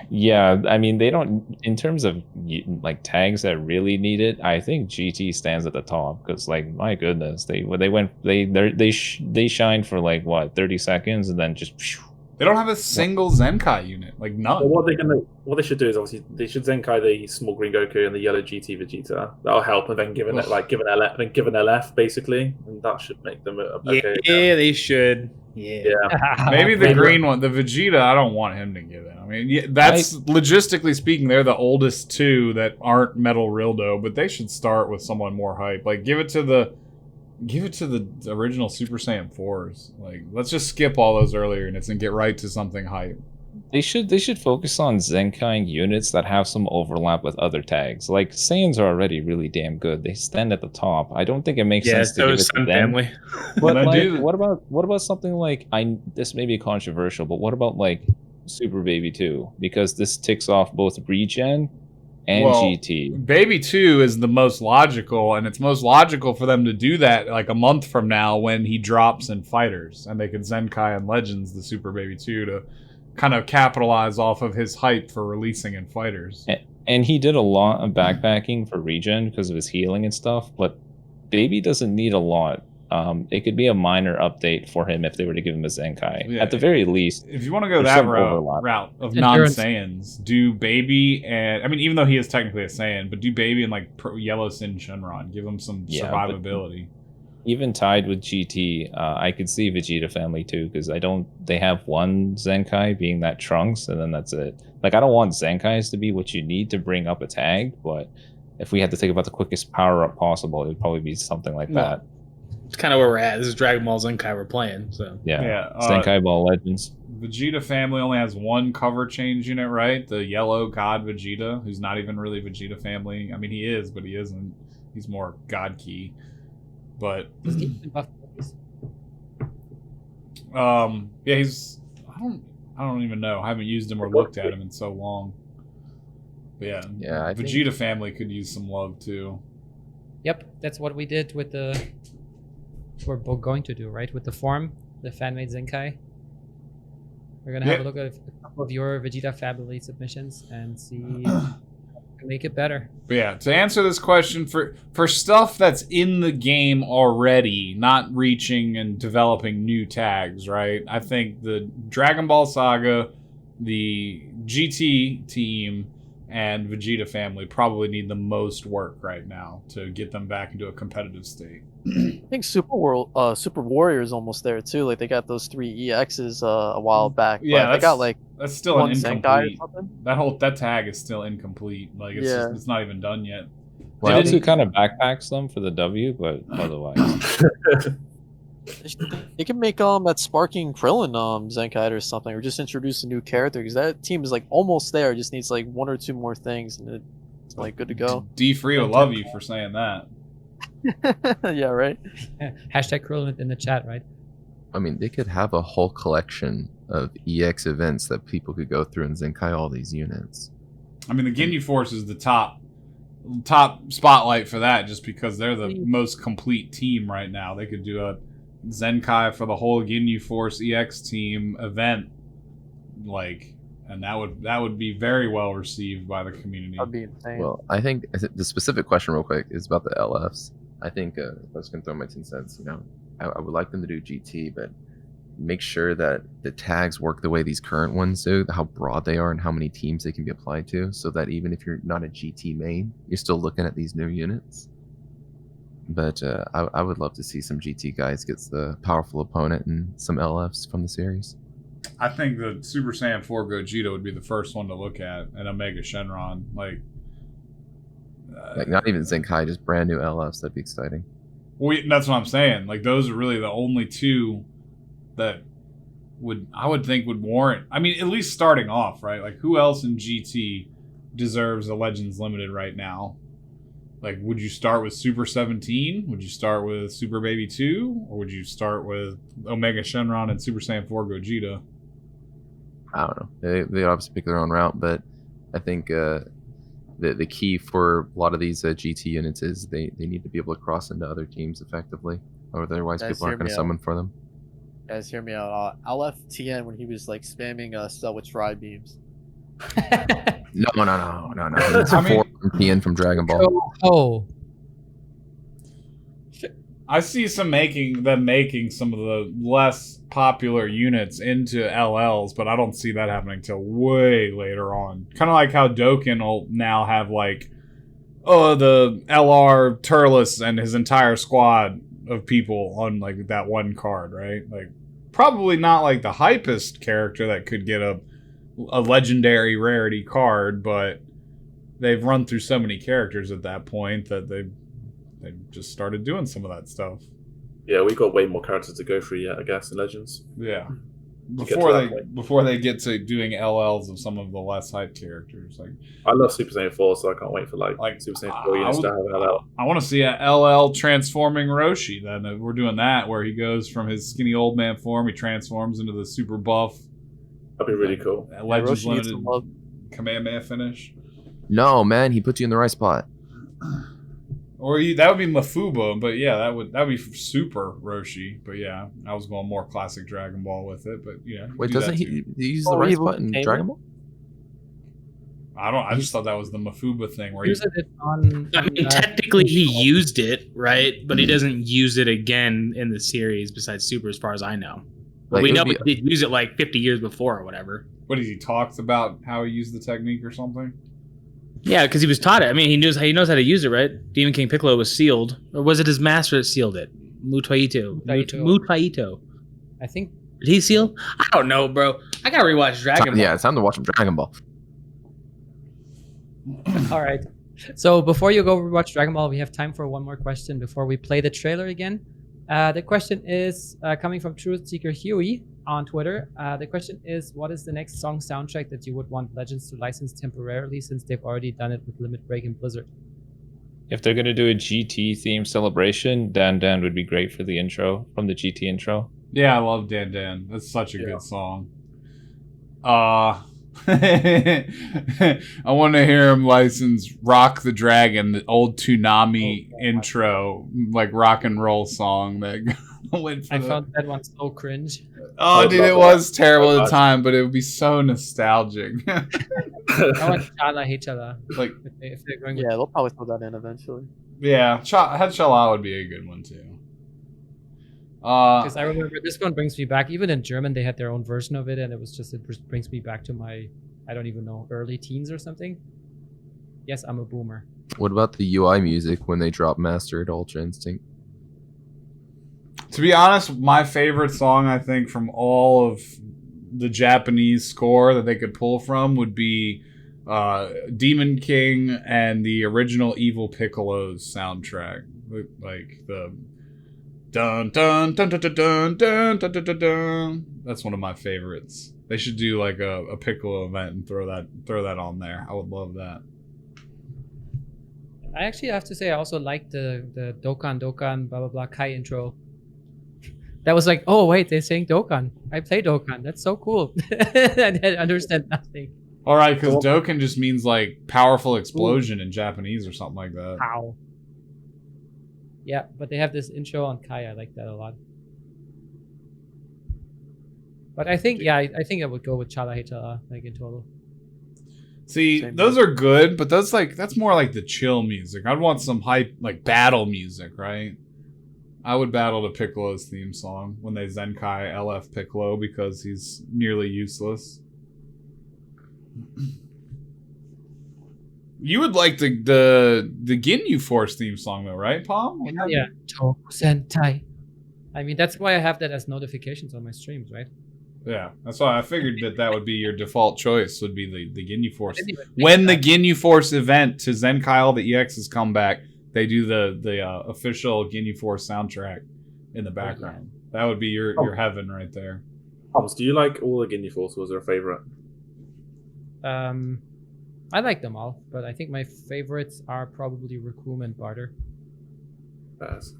Yeah, I mean, they don't, in terms of like tags that really need it, I think GT stands at the top, because like, my goodness, they shined for like what, 30 seconds and then just they don't have a single Zenkai unit, like none. Well, what they should do is obviously they should Zenkai the small green Goku and the yellow GT Vegeta. That'll help, and then give an LF basically, and that should make them okay. Yeah, they should. Yeah. Maybe the green one, the Vegeta. I don't want him to give it. I mean, that's logistically speaking, they're the oldest 2 that aren't Metal Rildo, but they should start with someone more hype. Like, give it to Give it to the original Super Saiyan 4s. Like, let's just skip all those earlier units and get right to something hype. They should focus on Zenkai units that have some overlap with other tags. Like Saiyans are already really damn good. They stand at the top. I don't think it makes sense to give it to Sun them. family. But like, what about something like this may be controversial, but what about like Super Baby 2? Because this ticks off both regen and GT. Baby 2 is the most logical, and it's most logical for them to do that like a month from now when he drops in Fighters, and they could Zenkai and Legends the Super Baby 2 to kind of capitalize off of his hype for releasing in Fighters. And he did a lot of backpacking for regen because of his healing and stuff, but Baby doesn't need a lot. It could be a minor update for him if they were to give him a Zenkai. Yeah. At the very least. If you want to go that route of non-Saiyans, do Baby and... I mean, even though he is technically a Saiyan, but do Baby and like Yellow Sin Shenron. Give him some survivability. Even tied with GT, I could see Vegeta family too, because they have one Zenkai being that Trunks, and then that's it. Like, I don't want Zenkais to be what you need to bring up a tag, but if we had to think about the quickest power-up possible, it would probably be something like that. It's kind of where we're at. This is Dragon Ball Zenkai we're playing, so. Yeah. Zenkai Ball Legends. Vegeta family only has one cover change unit, right? The yellow God Vegeta, who's not even really Vegeta family. I mean, he is, but he isn't. He's more God Key. But he's I don't even know. I haven't used him or looked at him in so long. But yeah, Vegeta family could use some love too. Yep, that's what we did with the. We're both going to do right with the form, the fan-made Zenkai. We're gonna have a look at a couple of your Vegeta family submissions and see. Make it better. But yeah, to answer this question, for stuff that's in the game already, not reaching and developing new tags, right? I think the Dragon Ball Saga, the GT team, and Vegeta family probably need the most work right now to get them back into a competitive state. I think Super Warrior is almost there too. Like they got those 3 EXs a while back. Yeah, they got like that's still an incomplete. That that tag is still incomplete. Like it's not even done yet. Well, Jitsu kind of backpacks them for the W, but otherwise. They can make that Sparking Krillin Zenkai or something, or just introduce a new character because that team is like almost there. It just needs like 1 or 2 more things, and it's like good to go. D Free will love you for saying that. Yeah, right. Hashtag Krillin in the chat, right? I mean, they could have a whole collection of EX events that people could go through and Zenkai all these units. I mean, the Ginyu Force is the top spotlight for that, just because they're the most complete team right now. They could do a Zenkai for the whole Ginyu Force EX team event, and that would be very well received by the community. That'd be insane. Well, I think the specific question, real quick, is about the LFs. I think if I was going to throw my 2 cents, I would like them to do GT, but make sure that the tags work the way these current ones do, how broad they are and how many teams they can be applied to, so that even if you're not a GT main, you're still looking at these new units. But I would love to see some GT guys get the powerful opponent and some LFs from the series. I think the Super Saiyan 4 Gogeta would be the first one to look at, and Omega Shenron. Like not even Zenkai, just brand new LFs. That'd be exciting. That's what I'm saying. Like, those are really the only 2 that I would think would warrant. I mean, at least starting off, right? Like, who else in GT deserves a Legends Limited right now? Like, would you start with Super 17? Would you start with Super Baby 2? Or would you start with Omega Shenron and Super Saiyan 4 Gogeta? I don't know. They obviously pick their own route, but I think the key for a lot of these GT units is they need to be able to cross into other teams effectively, or otherwise people aren't going to summon for them. Guys, hear me out. LFTN when he was like spamming Cell with Tri Beams. No. It's a 4 from TN from Dragon Ball. Oh. I see them making some of the less popular units into LLs, but I don't see that happening till way later on. Kind of like how Dokkan will now have the LR Turles and his entire squad of people on like that one card, right? Like, probably not like the hypest character that could get a legendary rarity card, but they've run through so many characters at that point that they just started doing some of that stuff. Yeah, we got way more characters to go through yet, I guess, in Legends. Yeah. To get to that point. Before they get to doing LLs of some of the less hyped characters, like I love Super Saiyan 4, so I can't wait for like Super Saiyan 4 units to have LL. I want to see a LL transforming Roshi. Then we're doing that where he goes from his skinny old man form, he transforms into the super buff. That'd be really cool. Legends Roshi needs Limited some love. Kamehameha finish. No, man, he puts you in the right spot. Or that would be Mafuba, but yeah, that would be super Roshi. But yeah, I was going more classic Dragon Ball with it. But yeah, Wait, do doesn't that he too. use the right evil spot in Kamen? Dragon Ball? I just thought that was the Mafuba thing where Use it on. I mean, technically he used it, right? But he doesn't use it again in the series besides Super, as far as I know. But Like, we it know would he did use it like 50 years before or whatever. what did he talked about how he used the technique or something? Yeah, because he was taught it. I mean, he knows how to use it, right? Demon King Piccolo was sealed, or was it his master that sealed it? Mutaito. I think Did he seal? I don't know, bro. I gotta rewatch Dragon Ball. Yeah, it's time to watch some Dragon Ball. All right. So before you go watch Dragon Ball, we have time for one more question before we play the trailer again. The question is coming from Truth Seeker Huey on Twitter. The question is, what is the next song soundtrack that you would want Legends to license temporarily, since they've already done it with Limit Break and Blizzard? If they're gonna do a GT themed celebration, Dan Dan would be great for the intro from the GT intro. Yeah, I love Dan Dan. That's such a good song. I want to hear him license Rock the Dragon, the old Toonami intro, like rock and roll song that went for I found that one so cringe. Oh, dude, it was terrible at the time, but it would be so nostalgic. I want Chala Hechala. Like, if they're going Yeah, with they'll probably throw that in eventually. yeah, Head Shala would be a good one too. because I remember this one brings me back. Even in German, they had their own version of it, and it brings me back to my, I don't even know, early teens or something. Yes, I'm a boomer. What about the UI music when they drop Mastered Ultra Instinct? To be honest, my favorite song, I think, from all of the Japanese score that they could pull from would be Demon King and the original Evil Piccolo's soundtrack. Like the dun dun dun dun dun dun dun dun dun dun dun. That's one of my favorites. They should do like a Piccolo event and throw that on there. I would love that. I actually have to say I also like the Dokkan blah blah blah Kai intro. That was like, oh wait, they're saying Dokkan. I play Dokkan. That's so cool. I understand nothing. All right, because Dokkan just means like powerful explosion in Japanese or something like that. Pow. Yeah, but they have this intro on Kai. I like that a lot. But I think, yeah, I think I would go with Chala Hechala, like in total. See, those are good, but that's more like the chill music. I'd want some hype, like battle music, right? I would battle to Piccolo's theme song when they Zenkai LF Piccolo because he's nearly useless. You would like the Ginyu Force theme song though, right, Palm? Yeah. Toku Sentai. I mean, that's why I have that as notifications on my streams, right? Yeah, that's why I figured that would be your default choice, would be the Ginyu Force. When the Ginyu Force event to Zenkai All the EXs come back, they do the official Ginyu Force soundtrack in the background. That would be your heaven right there. Thomas, do you like all the Ginyu Force, or was there a favorite? I like them all, but I think my favorites are probably Raccoon and Barter. Yes.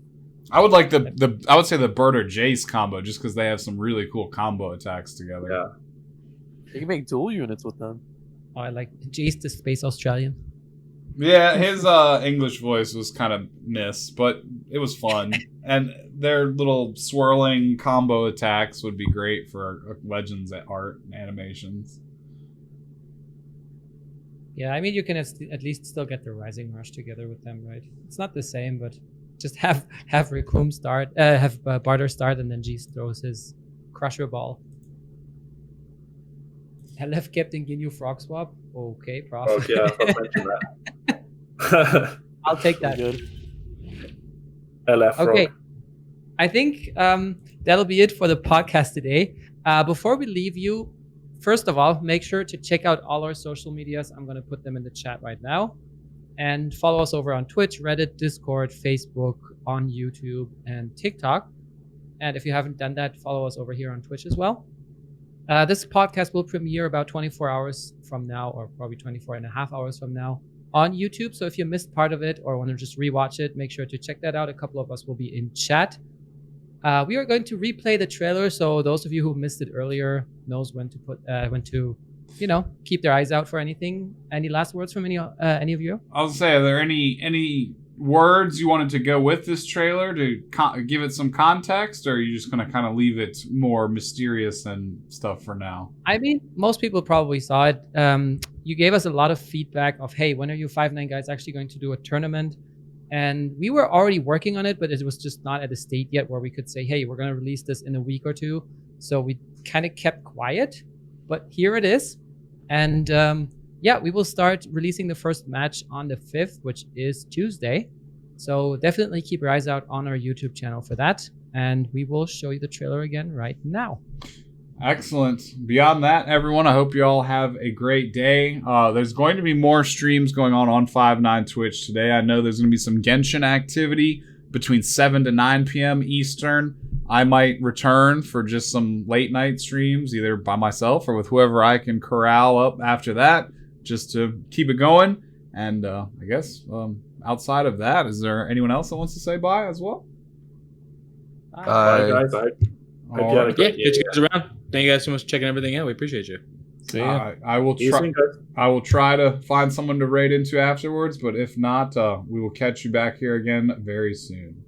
I would like I would say the Bird or Jace combo just because they have some really cool combo attacks together. Yeah. You can make dual units with them. Oh, I like Jace the Space Australian. Yeah, his English voice was kind of miss, but it was fun. And their little swirling combo attacks would be great for Legends at art and animations. Yeah, I mean, you can at least still get the Rising Rush together with them, right? It's not the same, but just have Raccoon start, have Barter start, and then Jace throws his Crusher Ball. LF Captain Ginyu Frog Swap. Okay, prof. Oh yeah, I'll mention that. I'll take that. Good. LF Frog. Okay. I think that'll be it for the podcast today. Before we leave you, first of all, make sure to check out all our social medias. I'm going to put them in the chat right now. And follow us over on Twitch, Reddit, Discord, Facebook, on YouTube, and TikTok. And if you haven't done that, follow us over here on Twitch as well. This podcast will premiere about 24 hours from now, or probably 24 and a half hours from now on YouTube. So if you missed part of it or want to just rewatch it, make sure to check that out. A couple of us will be in chat. We are going to replay the trailer, so those of you who missed it earlier knows when to keep their eyes out for anything. Any last words from any of you? I'll say, are there any words you wanted to go with this trailer to give it some context, or are you just going to kind of leave it more mysterious and stuff for now? I mean, most people probably saw it. You gave us a lot of feedback of, hey, when are you 5-9 guys actually going to do a tournament? And we were already working on it, but it was just not at a state yet where we could say, hey, we're going to release this in a week or two. So we kind of kept quiet, but here it is. And we will start releasing the first match on the 5th, which is Tuesday. So definitely keep your eyes out on our YouTube channel for that. And we will show you the trailer again right now. Excellent. Beyond that, everyone, I hope you all have a great day. There's going to be more streams going on 5-9 Twitch today. I know there's going to be some Genshin activity between 7 to 9 p.m. Eastern. I might return for just some late night streams, either by myself or with whoever I can corral up after that, just to keep it going. And I guess outside of that, is there anyone else that wants to say bye as well? Bye, guys. I hope you had a great get you guys around. Thank you guys so much for checking everything out. We appreciate you. See ya. I will try. I will try to find someone to raid into afterwards, but if not, we will catch you back here again very soon.